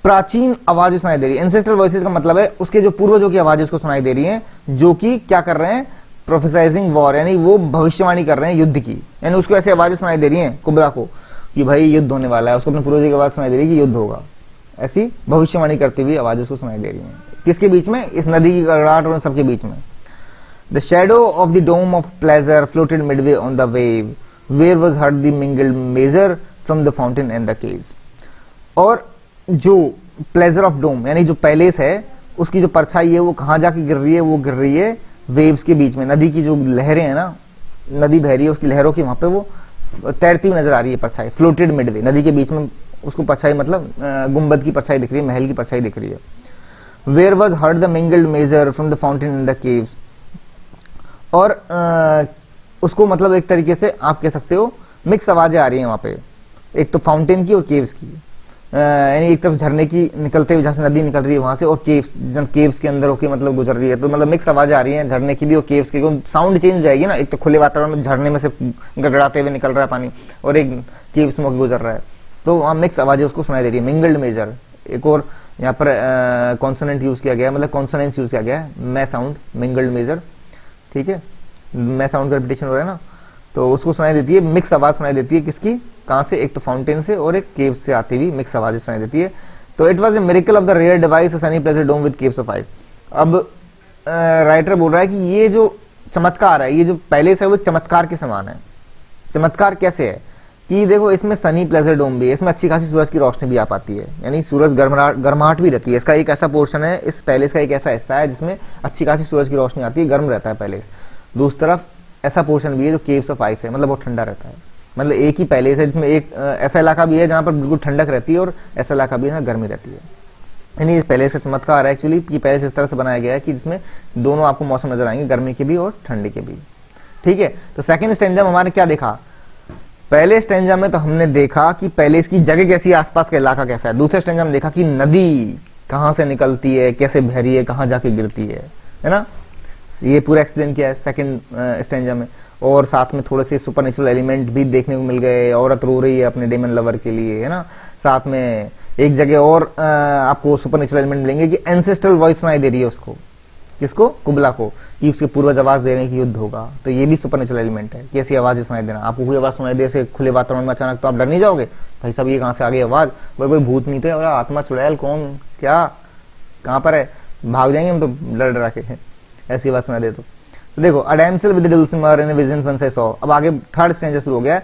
प्राचीन आवाजें सुनाई दे रही है। एंसेस्ट्रल वॉइसेस का मतलब है उसके जो पूर्वजों की आवाजें उसको सुनाई दे रही हैं, जो कि क्या कर रहे हैं, प्रोफेसाइजिंग वॉर, यानी वो भविष्यवाणी कर रहे हैं युद्ध की, यानी उसको ऐसी आवाजें सुनाई दे रही हैं कुबला को कि भाई युद्ध होने वाला है, उसको अपने पूर्वजों की आवाज सुनाई दे रही है कि युद्ध होगा, ऐसी भविष्यवाणी करती हुई आवाजें उसको सुनाई दे रही हैं। किसके बीच में, इस नदी की गड़गड़ाहट और सबके बीच में। The shadow of the dome of pleasure floated midway on the wave, where was heard the mingled measure from the fountain and the caves. और जो प्लेजर ऑफ डोम, यानी जो पैलेस है, उसकी जो परछाई है वो कहाँ जाके गिर रही है, वो गिर रही है वेव्स के बीच में, नदी की जो लहरें हैं ना, नदी बह रही है, उसकी लहरों की वहां पे वो तैरती हुई नजर आ रही है परछाई, फ्लोटेड मिडवे, नदी के बीच में उसको परछाई, मतलब गुंबद की परछाई दिख रही है, महल की परछाई दिख रही है। Where was heard the mingled measure from the fountain in the caves, और उसको मतलब एक तरीके से आप कह सकते हो मिक्स आवाजें आ रही हैं वहां पे, एक तो फाउंटेन की और केव्स की, यानी एक तरफ झरने की निकलते हुए जहां से नदी निकल रही है वहां से, और केव्स के अंदर होके मतलब गुजर रही है, तो मतलब मिक्स आवाजें आ रही हैं झरने की भी और केव्स की, साउंड चेंज हो जाएगी ना, एक तो खुले वातावरण में झरने में से गड़गड़ाते हुए निकल रहा है पानी, और एक केव्स में गुजर रहा है, तो वहां मिक्स आवाजें उसको सुनाई दे रही है। मिंगल्ड मेजर, एक और यहाँ पर कॉन्सोनेंट यूज किया गया है, मतलब कॉन्सोनेंस यूज किया गया है, मैं साउंड, मिंगल्ड मेजर, ठीक है, मैं साउंड का रिपीटेशन हो रहा है ना, तो उसको सुनाई देती है, मिक्स आवाज सुनाई देती है, किसकी, कहां से, एक तो फाउंटेन से और एक केव से आती हुई मिक्स आवाजें सुनाई देती है। तो it was a miracle of the rare device sunny pleasure dome with caves of ice. अब राइटर बोल रहा है कि ये जो चमत्कार है, ये जो पैलेस है वो एक चमत्कार के समान है। चमत्कार कैसे है कि देखो इसमें सनी प्लेजर डोम भी है, इसमें अच्छी खासी सूरज की रोशनी भी आ पाती है, यानी सूरज गर्माहट भी रहती है, इसका एक ऐसा पोर्शन है, इस पैलेस का एक ऐसा हिस्सा है जिसमें अच्छी खासी सूरज की रोशनी आती है, गर्म रहता है पैलेस। दूसरी तरफ ऐसा पोर्शन भी है जो केव्स ऑफ आइस है, मतलब बहुत ठंडा रहता है, मतलब एक ही पैलेस है जिसमें एक ऐसा इलाका भी है जहां पर बिल्कुल ठंडक रहती है और ऐसा इलाका भी है जहां गर्मी रहती है। यानी इस पैलेस का चमत्कार है एक्चुअली कि पैलेस इस तरह से बनाया गया है कि जिसमें दोनों आपको मौसम नजर आएंगे, गर्मी के भी और ठंडी के भी, ठीक है। तो सेकंड स्टैंजा में हमारे क्या देखा, पहले स्टैंजा में तो हमने देखा कि पैलेस की जगह कैसी है, आसपास का इलाका कैसा है। दूसरे स्टैंजा में देखा कि नदी कहां से निकलती है, कैसे बह रही है, कहां जाके गिरती है ना, ये पूरा एक्सप्लेन किया है सेकंड स्टैंजा में। और साथ में थोड़े से सुपरनेचुरल एलिमेंट भी देखने को मिल गए, औरत रो रही है अपने डेमन लवर के लिए, है ना। साथ में एक जगह और आपको सुपरनेचुरल एलिमेंट मिलेंगे कि एंसेस्ट्रल वॉइस सुनाई दे रही है उसको, किसको, कुबला को, कि उसके पूर्वज आवाज दे रहे हैं कि युद्ध होगा। तो ये भी सुपरनेचुरल एलिमेंट है कि ऐसी आवाजें सुनाई देना। आपको कोई आवाज सुनाई दे ऐसे खुले वातावरण में अचानक, तो आप डर नहीं जाओगे भाई साहब ये कहां से आ गई आवाज, कोई भूत नहीं थे और आत्मा चुड़ैल कौन क्या कहां पर है, भाग जाएंगे हम तो डर डरा के, ऐसी आवाज सुनाई दे तो देखो a damsel with dulcimer in vision once I saw. अब आगे थर्ड स्टैंजा शुरू हो गया है।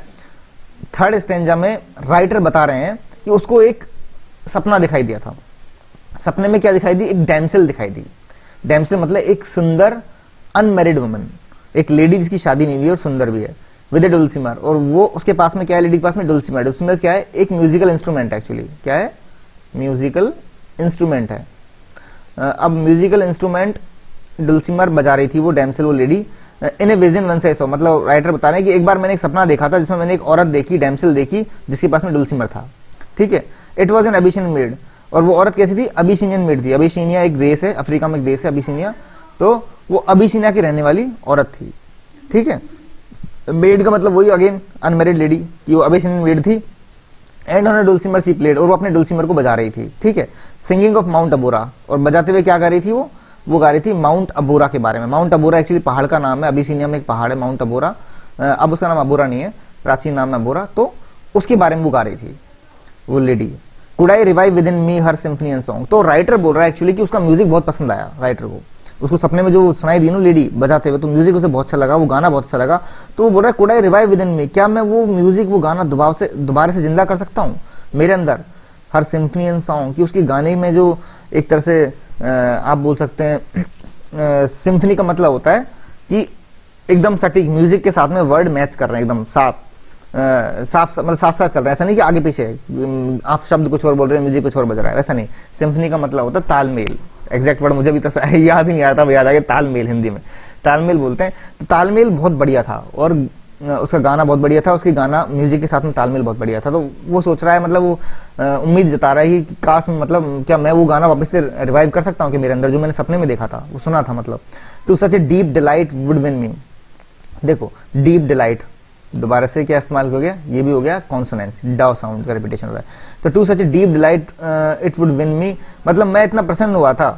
थर्ड स्टैंजा में राइटर बता रहे हैं कि उसको एक सपना दिखाई दिया था। सपने में क्या दिखाई दी, एक डैमसेल दिखाई दी। डैमसेल मतलब एक सुंदर अनमैरिड वुमन, एक लेडी जिसकी शादी नहीं हुई और सुंदर भी है, विद ए डुल्सिमर, और वो उसके पास में क्या है, लेडी के पास में डुल्सिमर। डुल्सिमर क्या है, एक म्यूजिकल इंस्ट्रूमेंट एक्चुअली, क्या है, म्यूजिकल इंस्ट्रूमेंट है। अब म्यूजिकल इंस्ट्रूमेंट डुल्सिमर बजा रही थी वो डैमसेल, वो lady, in a vision once I saw. मतलब राइटर बता रहे हैं कि एक बार मैंने एक सपना देखा था जिसमें मैंने एक औरत देखी, डैमसेल देखी, जिसके पास में डुल्सिमर था, ठीक है। इट वॉज एन अबिशिनियन मेड, और वो औरत कैसी थी, अबिशिनियन मेड थी। अबिशिनिया एक देश है, अफ्रीका में एक देश है अबिशिनिया, तो वो अबिशिनिया की रहने वाली औरत थी, ठीक है। मेड का मतलब वही अगेन अनमैरिड लेडी, कि वो अबिशिनियन मेड थी। And on a dulcimer she played, और वो अपने डुल्सिमर को बजा रही थी, ठीक है। सिंगिंग ऑफ माउंट अबोरा, और बजाते हुए क्या गा रही थी वो गा रही थी माउंट अबोरा के बारे में। माउंट अबोरा एक्चुअली पहाड़ का नाम है, अबिसिनिया में एक पहाड़ है माउंट अबोरा, अब उसका नाम अबोरा नहीं है, प्राचीन नाम है अबोरा, तो उसके बारे में वो गा रही थी वो lady. Could I revive within me her symphony and song. तो राइटर बोल रहा है एक्चुअली कि उसका म्यूजिक बहुत पसंद आया राइटर को, उसको सपने में जो सुनाई दी ना लेडी बजाते हुए, तो म्यूजिक उसे बहुत अच्छा लगा, वो गाना बहुत अच्छा लगा। तो वो बोल रहा है could I revive within me, क्या मैं वो म्यूजिक, वो गाना दोबारा से जिंदा कर सकता हूँ मेरे अंदर, हर सिम्फनी एंड सॉन्ग, कि उसके गाने में जो एक तरह से आप बोल सकते हैं सिम्फनी का मतलब होता है कि एकदम सटीक म्यूजिक के साथ में वर्ड मैच कर रहे हैं एकदम साथ, मतलब साथ साथ चल रहा है, ऐसा नहीं कि आगे पीछे आप शब्द कुछ और बोल रहे हैं, म्यूजिक कुछ और बज रहा है, वैसा नहीं। सिम्फनी का मतलब होता है तालमेल। एग्जैक्ट वर्ड मुझे भी तो याद ही नहीं आ रहा, याद आ गया, तालमेल, हिंदी में तालमेल बोलते हैं। तो तालमेल बहुत बढ़िया था और उसका गाना बहुत बढ़िया था, उसकी गाना म्यूजिक के साथ में तालमेल बहुत बढ़िया था। तो वो सोच रहा है, मतलब वो उम्मीद जता रहा है कि काश, मतलब क्या मैं वो गाना वापस से रिवाइव कर सकता हूँ कि मेरे अंदर, जो मैंने सपने में देखा था, वो सुना था। मतलब to such a deep delight would win me. देखो डीप डिलाइट दोबारा से क्या इस्तेमाल हो गया, ये भी हो गया कॉन्सोनेंस, डाउ साउंड का रिपीटेशन हो रहा है। तो to such a deep delight it would win me, मतलब मैं इतना प्रसन्न हुआ था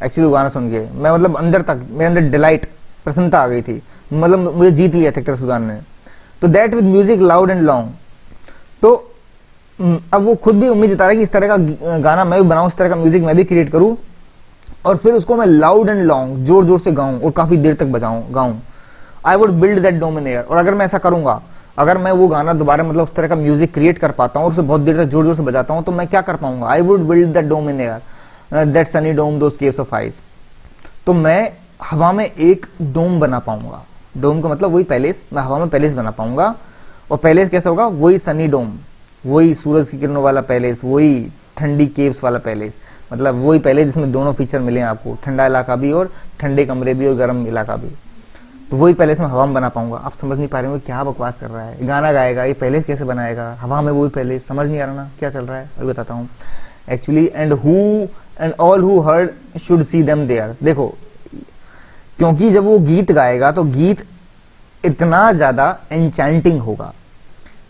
एक्चुअली गाना सुन के, मैं मतलब अंदर तक मेरे अंदर डिलाइट, प्रसन्नता आ गई थी, मतलब मुझे जीत लिया था एक तरह से गाने ने। तो that with music loud and long. तो अब वो खुद भी उम्मीद जता रहा है कि इस तरह का गाना मैं भी बनाऊं, इस तरह का म्यूजिक मैं भी क्रिएट करूं और फिर उसको मैं लाउड एंड लॉन्ग, जोर जोर से गाऊं और काफी देर तक गाऊं। I would build that dome in air. और अगर मैं ऐसा करूंगा, अगर मैं वो गाना दोबारा मतलब उस तरह का म्यूजिक क्रिएट कर पाता हूँ और उसे बहुत देर तक जोर जोर से बजाता हूँ, तो मैं क्या कर पाऊंगा, I would build that dome in air, that sunny dome, those caves of ice. तो मैं हवा में एक डोम बना पाऊंगा। डोम का मतलब वही पैलेस, मैं हवा में पैलेस बना पाऊंगा। और पैलेस कैसा होगा, वही सनी डोम, वही सूरज की किरणों वाला पैलेस, वही ठंडी केव्स वाला पैलेस, मतलब वही पैलेस जिसमें दोनों फीचर मिले हैं आपको, ठंडा इलाका भी और ठंडे कमरे भी और गर्म इलाका भी। तो वही पैलेस में हवा में बना पाऊंगा। आप समझ नहीं पा रहे हो क्या बकवास कर रहा है, गाना गाएगा, ये पैलेस कैसे बनाएगा, हवा में वही पैलेस, समझ नहीं आ रहा ना क्या चल रहा है, अभी बताता हूँ actually. And all who heard should see them there. देखो क्योंकि जब वो गीत गाएगा तो गीत इतना ज्यादा एन्चेंटिंग होगा,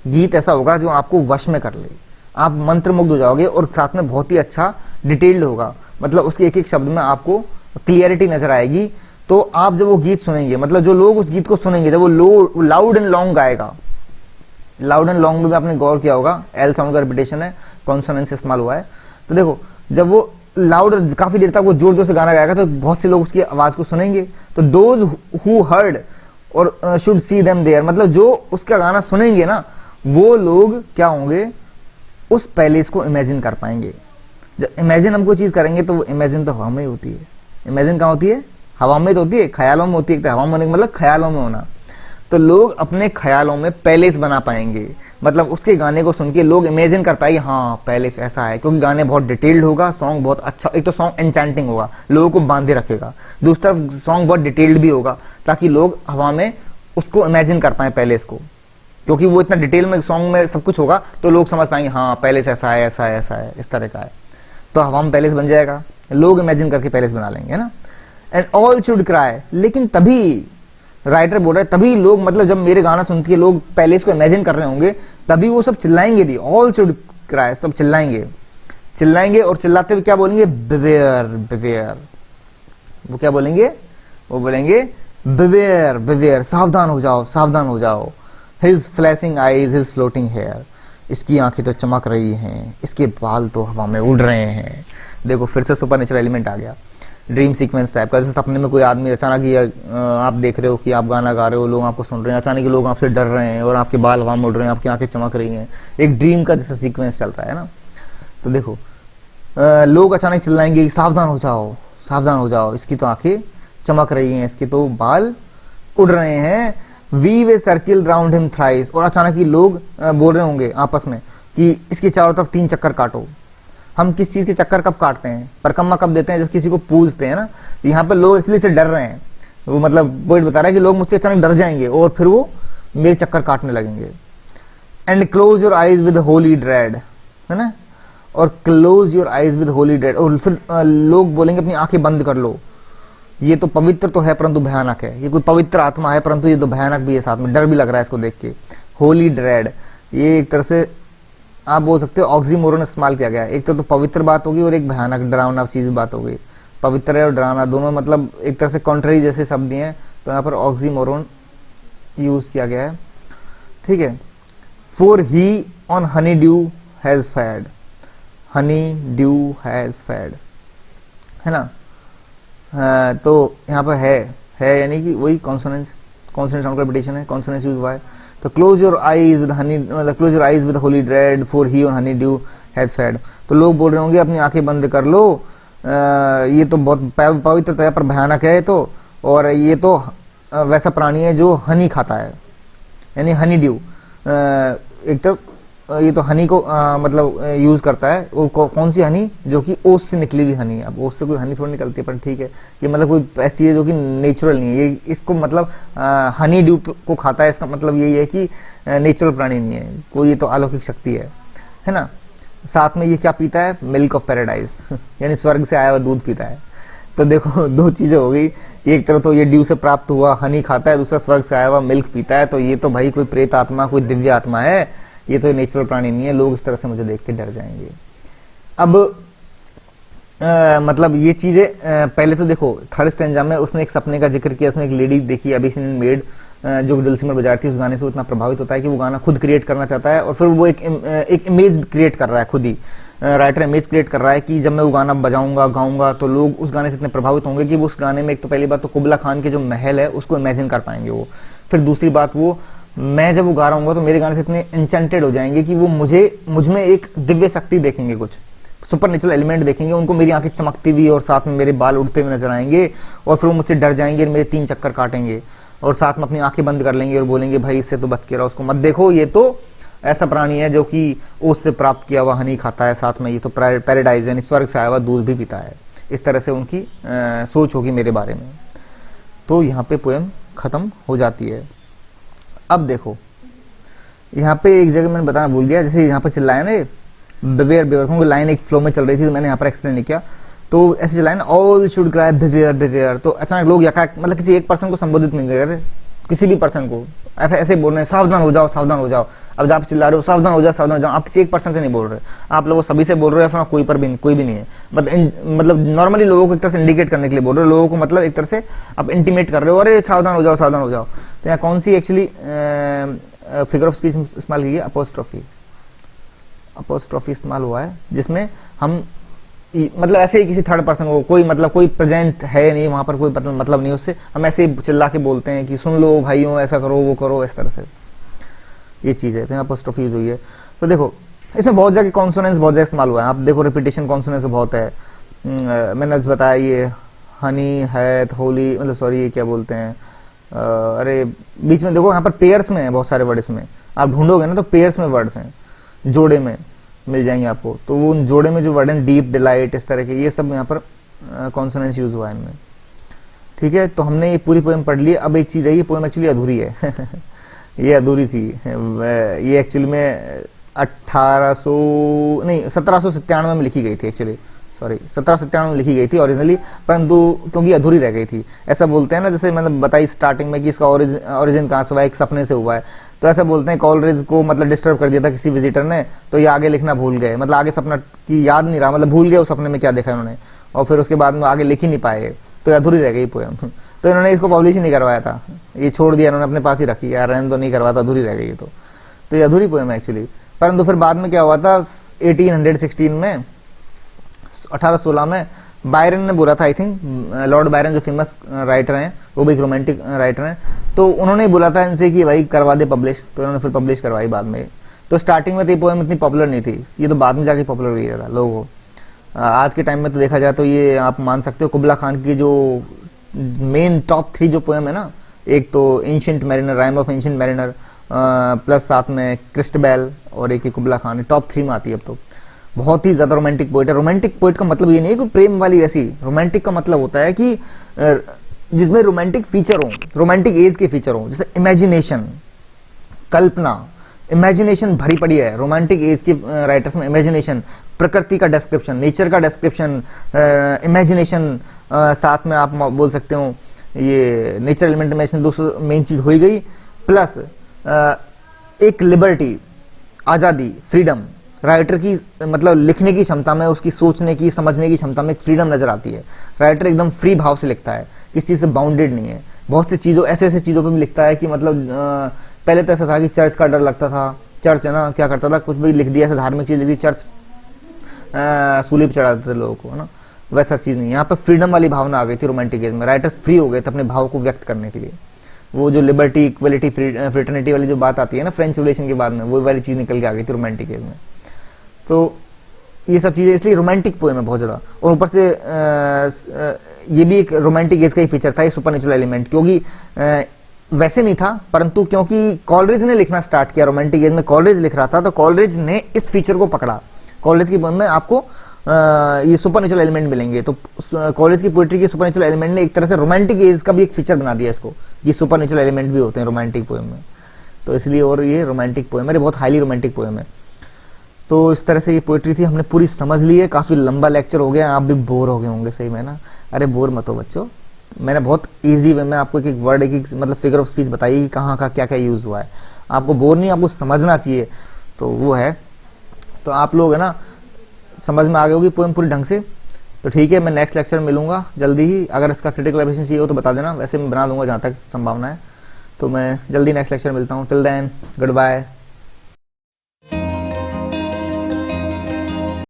गीत ऐसा होगा जो आपको वश में कर ले, आप मंत्रमुग्ध हो जाओगे और साथ में बहुत ही अच्छा डिटेल्ड होगा, मतलब उसके एक एक शब्द में आपको क्लियरिटी नजर आएगी। तो आप जब वो गीत सुनेंगे, मतलब जो लोग उस गीत को सुनेंगे, जब वो लाउड एंड लॉन्ग गाएगा, लाउड एंड लॉन्ग में भी आपने गौर किया होगा, एल साउंड का रिपीटेशन है, कॉन्सोनेंस इस्तेमाल हुआ है। तो देखो जब वो लाउड काफी देर तक वो जोर जोर से गाना गाएगा तो बहुत से लोग उसकी आवाज को सुनेंगे। तो दोज हु हर्ड और शुड सी देम देयर, मतलब जो उसका गाना सुनेंगे ना, वो लोग क्या होंगे, उस पैलेस को इमेजिन कर पाएंगे। जब इमेजिन हम कोई चीज करेंगे तो वो इमेजिन तो हवा में ही होती है। इमेजिन कहाँ होती है, हवा में तो होती है, ख्यालों में होती है। हवा में होने का मतलब ख्यालों में होना। तो लोग अपने ख्यालों में पैलेस बना पाएंगे, मतलब उसके गाने को सुन के लोग इमेजिन कर पाएंगे हाँ पैलेस ऐसा है, क्योंकि गाने बहुत डिटेल्ड होगा, सॉन्ग बहुत अच्छा, एक तो सॉन्ग एन्चेंटिंग होगा, लोगों को बांधे रखेगा, दूसरी तरफ सॉन्ग बहुत डिटेल्ड भी होगा ताकि लोग हवा में उसको इमेजिन कर पाए पैलेस को, क्योंकि वो इतना डिटेल में सॉन्ग में सब कुछ होगा तो लोग समझ पाएंगे हाँ पैलेस ऐसा है, ऐसा है, ऐसा है, इस तरह का है। तो हवा में पैलेस बन जाएगा, लोग इमेजिन करके पैलेस बना लेंगे ना। एंड ऑल शुड क्राई, लेकिन तभी राइटर बोल रहा है तभी लोग, मतलब जब मेरे गाना सुनती है लोग पैलेस को इमेजिन कर रहे होंगे, तभी वो सब चिल्लाएंगे भी। ऑल शुड क्राई, सब चिल्लाएंगे और चिल्लाते हुए क्या बोलेंगे, बिवेयर बिवेयर। वो क्या बोलेंगे, वो बोलेंगे बिवेयर बिवेयर, सावधान हो जाओ, सावधान हो जाओ। His flashing eyes, his floating hair, इसकी आंखें तो चमक रही हैं, इसके बाल तो हवा में उड़ रहे हैं। देखो फिर से सुपर नेचुरल एलिमेंट आ गया, ड्रीम सीक्वेंस टाइप का। जैसे सपने में कोई आदमी अचानक आप देख रहे हो कि आप गाना गा रहे हो, लोग आपको सुन रहे हैं, अचानक लोग आपसे डर रहे हैं और आपके बाल हवा में उड़ रहे हैं, आपकी आंखें चमक रही हैं, एक ड्रीम का जैसा सीक्वेंस चल रहा है ना। तो देखो लोग अचानक चिल्लाएंगे सावधान हो जाओ, सावधान हो जाओ, इसकी तो आंखें चमक रही हैं, इसके तो बाल उड़ रहे हैं। Weave circle round him thrice, और अचानक ही लोग बोल रहे होंगे आपस में कि इसके चारों तरफ 3 चक्कर काटो। हम किस चीज के चक्कर कब काटते हैं, परिक्रमा कब देते हैं, जब किसी को पूजते हैं ना। यहाँ पर लोग एक्चुअली से डर रहे हैं, वो मतलब पोएट बता रहा है कि लोग मुझसे अचानक डर जाएंगे और फिर वो मेरे चक्कर काटने लगेंगे। And close your eyes with holy dread, है ना, और close your eyes with holy dread, और फिर लोग बोलेंगे अपनी आंखें बंद कर लो, ये तो पवित्र तो है परंतु भयानक है, ये कोई पवित्र आत्मा है परंतु ये तो भयानक भी है, साथ में डर भी लग रहा है इसको देख के। होली ड्रेड, ये एक तरह से आप बोल सकते हो ऑक्सीमोरन इस्तेमाल किया गया, एक तो पवित्र बात होगी और एक भयानक डरावना चीज बात होगी। पवित्र है और डरावना दोनों मतलब एक तरह से कॉन्ट्ररी जैसे शब्द हैं, तो यहाँ पर ऑक्सीमोरन यूज किया गया है, ठीक है। For he on honey dew has fed, honey dew has fed, है ना। तो यहाँ पर है यानी कि वही कॉन्सोनेंस साउंड का रिपीटेशन है, कॉन्सोनेंस यूज हुआ है। तो close your eyes with honey, मतलब close your eyes with holy dread, for he on honey dew has fed. तो लोग बोल रहे होंगे अपनी आंखें बंद कर लो, ये तो बहुत पवित्र है पर भयानक है, तो और ये तो वैसा प्राणी है जो हनी खाता है, यानी हनी ड्यू। एक तो ये तो हनी को मतलब यूज करता है, वो कौन सी हनी, जो कि ओस से निकली हुई हनी है। अब ओस से कोई हनी थोड़ी निकलती है, पर ठीक है, ये मतलब कोई ऐसी चीज है जो कि नेचुरल नहीं है, ये इसको मतलब हनी ड्यू को खाता है, इसका मतलब यही है कि नेचुरल प्राणी नहीं है कोई, ये तो अलौकिक शक्ति है ना। साथ में ये क्या पीता है, मिल्क ऑफ पैराडाइज यानी स्वर्ग से आया हुआ दूध पीता है। तो देखो दो चीजें हो गई, एक तरह तो ये ड्यू से प्राप्त हुआ हनी खाता है, दूसरा स्वर्ग से आया हुआ मिल्क पीता है। तो ये तो भाई कोई प्रेत आत्मा, कोई दिव्य आत्मा है, ये तो नेचुरल प्राणी नहीं है। लोग इस तरह से मुझे देख के डर जाएंगे। अब मतलब ये चीजें पहले तो देखो थर्ड स्टैंजा में उसने एक सपने का जिक्र किया, उसमें एक लेडी देखी अबिसिनियन मेड जो डुल्सिमर बजा रही थी, उस गाने से वो इतना प्रभावित होता है कि वो गाना खुद क्रिएट करना चाहता है, और फिर वो एक इमेज क्रिएट कर रहा है, खुद ही राइटर इमेज क्रिएट कर रहा है कि जब मैं वो गाना बजाऊंगा गाऊंगा तो लोग उस गाने से इतने प्रभावित होंगे कि वो उस गाने में एक तो पहली बात तो कुबला खान के जो महल है उसको इमेजिन कर पाएंगे वो, फिर दूसरी बात वो मैं जब वो गा रहा हूँ तो मेरे गाने से इतने इंचेंटेड हो जाएंगे कि वो मुझ में एक दिव्य शक्ति देखेंगे, कुछ सुपर नेचुरल एलिमेंट देखेंगे, उनको मेरी आंखें चमकती हुई और साथ में मेरे बाल उड़ते हुए नजर आएंगे, और फिर वो मुझसे डर जाएंगे, मेरे 3 चक्कर काटेंगे और साथ में अपनी आंखें बंद कर लेंगे और बोलेंगे भाई इससे तो बच के रहो, उसको मत देखो, ये तो ऐसा प्राणी है जो कि ओस से प्राप्त किया हुआ हनी खाता है, साथ में ये तो पैराडाइज यानी स्वर्ग से आया हुआ दूध भी पीता है। इस तरह से उनकी सोच होगी मेरे बारे में। तो यहाँ पे पोएम खत्म हो जाती है। अब देखो यहाँ पे एक जगह मैंने बताना भूल गया, जैसे यहाँ पर चिल्लाया ना बिवेयर बिवेयर, क्योंकि लाइन एक फ्लो में चल रही थी तो मैंने यहाँ पर एक्सप्लेन नहीं किया, तो ऐसे चिल्लाया ना all should cry beware beware, तो अचानक लोग यहाँ मतलब किसी एक पर्सन को संबोधित नहीं कर रहे, किसी भी पर्सन को ऐसे बोल रहे हैं सावधान हो जाओ सावधान हो जाओ। अब जब आप चिल्ला रहे हो सावधान हो जाओ, आप किसी एक पर्सन से नहीं बोल रहे, आप लोगों सभी से बोल रहे हो, या फिर कोई भी नहीं है, मतलब नॉर्मली लोगों को एक तरह से इंडिकेट करने के लिए बोल रहे हो, लोगों को मतलब एक तरह से आप इंटीमेट कर रहे हो, अरे सावधान हो जाओ सावधान हो जाओ। तो यहाँ कौन सी एक्चुअली फिगर ऑफ स्पीच इस्तेमाल की है, अपोस्ट्रोफी इस्तेमाल हुआ है, जिसमें हम मतलब ऐसे ही किसी थर्ड पर्सन को कोई प्रेजेंट है नहीं वहां पर, कोई मतलब नहीं उससे, हम ऐसे ही चिल्ला के बोलते हैं कि सुन लो भाइयों ऐसा करो वो करो, इस तरह से ये चीज है। तो यहाँ अपोस्ट्रोफी यूज हुई है। तो देखो इसमें बहुत जगह कॉन्सोनेंस बहुत जगह इस्तेमाल हुआ है, आप देखो रिपीटेशन कॉन्सोनेंस बहुत है। मैंने आज बताया ये हनी है, होली मतलब सॉरी ये क्या बोलते हैं, अरे बीच में देखो यहाँ पर पेयर्स में है बहुत सारे वर्ड, इसमें आप ढूंढोगे ना तो पेयर्स में वर्ड्स हैं, जोड़े में मिल जाएंगे आपको, तो वो जोड़े में जो वर्ड है डीप डिलाइट इस तरह के, ये सब यहाँ पर कॉन्सोनेंस यूज हुआ है इनमें। ठीक है, तो हमने ये पूरी पोएम पढ़ ली। अब एक चीज है, ये पोएम एक्चुअली अधूरी है ये अधूरी थी, ये एक्चुअली में 1797 में लिखी गई थी, एक्चुअली सॉरी 1797 में लिखी गई थी ओरिजिनली, परंतु क्योंकि अधूरी रह गई थी। ऐसा बोलते हैं ना, जैसे मैंने बताई स्टार्टिंग में कि इसका ओरिजिन कहाँ से हुआ है, एक सपने से हुआ है, तो ऐसा बोलते हैं कॉलरेज को मतलब डिस्टर्ब कर दिया था किसी विजिटर ने, तो ये आगे लिखना भूल गए, मतलब आगे सपना की याद नहीं रहा, मतलब भूल गए उस सपने में क्या देखा उन्होंने, और फिर उसके बाद में आगे लिख ही नहीं पाए, तो अधूरी रह गई पोएम तो इन्होंने इसको पब्लिश ही नहीं करवाया था, ये छोड़ दिया इन्होंने अपने पास ही रखी, यार रहने तो नहीं करवाया, अधूरी रह गई। तो ये अधूरी पोएम है एक्चुअली। परंतु फिर बाद में क्या हुआ था 1816 में 1816 में बायरन ने बोला था, आई थिंक लॉर्ड बायरन जो फेमस राइटर हैं, वो भी एक रोमांटिक राइटर हैं, तो उन्होंने बोला था इनसे कि भाई करवा दे पब्लिश, तो इन्होंने फिर पब्लिश करवाई बाद में। तो स्टार्टिंग में तो ये पोएम इतनी पॉपुलर नहीं थी, ये तो बाद में जाके पॉपुलर हुई था लोगों को। आज के टाइम में तो देखा जाए तो ये आप मान सकते हो कुबला खान की जो मेन टॉप 3 जो पोएम है ना, एक तो ancient mariner, rhyme of ancient mariner, plus साथ में क्रिस्टबेल, और एक ही कुबला खान, टॉप 3 में आती है अब तो। बहुत ही ज्यादा रोमांटिक पोइट है। रोमांटिक पोइट का मतलब ये नहीं है कि प्रेम वाली ऐसी, रोमांटिक का मतलब होता है कि जिसमें रोमांटिक फीचर हो, रोमांटिक एज के फीचर हो, जैसे इमेजिनेशन, कल्पना, इमेजिनेशन भरी पड़ी है रोमांटिक एज के राइटर्स में। इमेजिनेशन, प्रकृति का डिस्क्रिप्शन, नेचर का डिस्क्रिप्शन, इमेजिनेशन, साथ में आप बोल सकते हो ये नेचर एलिमेंट इमेजिनेशन, दोस्तों मेन चीज हो ही गई, प्लस एक लिबर्टी, आजादी, फ्रीडम, राइटर की मतलब लिखने की क्षमता में, उसकी सोचने की समझने की क्षमता में एक फ्रीडम नजर आती है। राइटर एकदम फ्री भाव से लिखता है, किसी चीज से बाउंडेड नहीं है। बहुत सी चीजों ऐसे चीजों पे भी लिखता है कि मतलब पहले तो ऐसा था कि चर्च का डर लगता था, चर्च है ना क्या करता था, कुछ भी लिख दिया, ऐसे धार्मिक चीज लिख दी, चर्च सूली पे चढ़ा देते थे लोगों को, है ना, वैसा चीज नहीं। यहाँ पर फ्रीडम वाली भावना आ गई थी रोमांटिक एज में, राइटर्स फ्री हो गए थे अपने भाव को व्यक्त करने के लिए। वो जो लिबर्टी, इक्वलिटी, फ्रेटर्निटी वाली जो बात आती है ना फ्रेंच रिवोल्यूशन के बाद में, वो वाली चीज निकल के आ गई थी रोमांटिक एज में। तो ये सब चीजें इसलिए रोमांटिक पोएम है बहुत ज्यादा। और ऊपर से ये भी एक रोमांटिक एज का ही फीचर था, ये सुपर नेचुरल एलिमेंट, क्योंकि वैसे नहीं था, परंतु क्योंकि कॉलरिज ने लिखना स्टार्ट किया, रोमांटिक एज में कॉलरिज लिख रहा था, तो कॉलरिज ने इस फीचर को पकड़ा। कॉलरिज की पोएम में आपको ये सुपरनेचुरल एलिमेंट मिलेंगे, तो कॉलरिज की पोएट्री के सुपरनेचुरल एलिमेंट ने एक तरह से रोमांटिक एज का भी एक फीचर बना दिया इसको, ये सुपरनेचुरल एलिमेंट भी होते हैं रोमांटिक पोएम में, तो इसलिए, और ये रोमांटिक पोएम है, बहुत हाईली रोमांटिक पोएम है। तो इस तरह से ये पोएट्री थी, हमने पूरी समझ ली है। काफी लंबा लेक्चर हो गया, आप भी बोर हो गए होंगे सही में ना। अरे बोर मत हो बच्चों, मैंने बहुत इजी वे में आपको एक एक वर्ड, एक मतलब फिगर ऑफ स्पीच बताई कि कहाँ का क्या क्या यूज हुआ है। आपको बोर नहीं, आपको समझना चाहिए, तो वो है। तो आप लोग है ना समझ में आ गए होगी पोएम पूरी ढंग से। तो ठीक है, मैं नेक्स्ट लेक्चर में मिलूंगा जल्दी ही। अगर इसका क्रिटिकल एप्रिसिएशन चाहिए हो तो बता देना, वैसे मैं बना दूंगा जहाँ तक संभावना है। तो मैं जल्दी नेक्स्ट लेक्चर में मिलता हूँ। Till then good bye.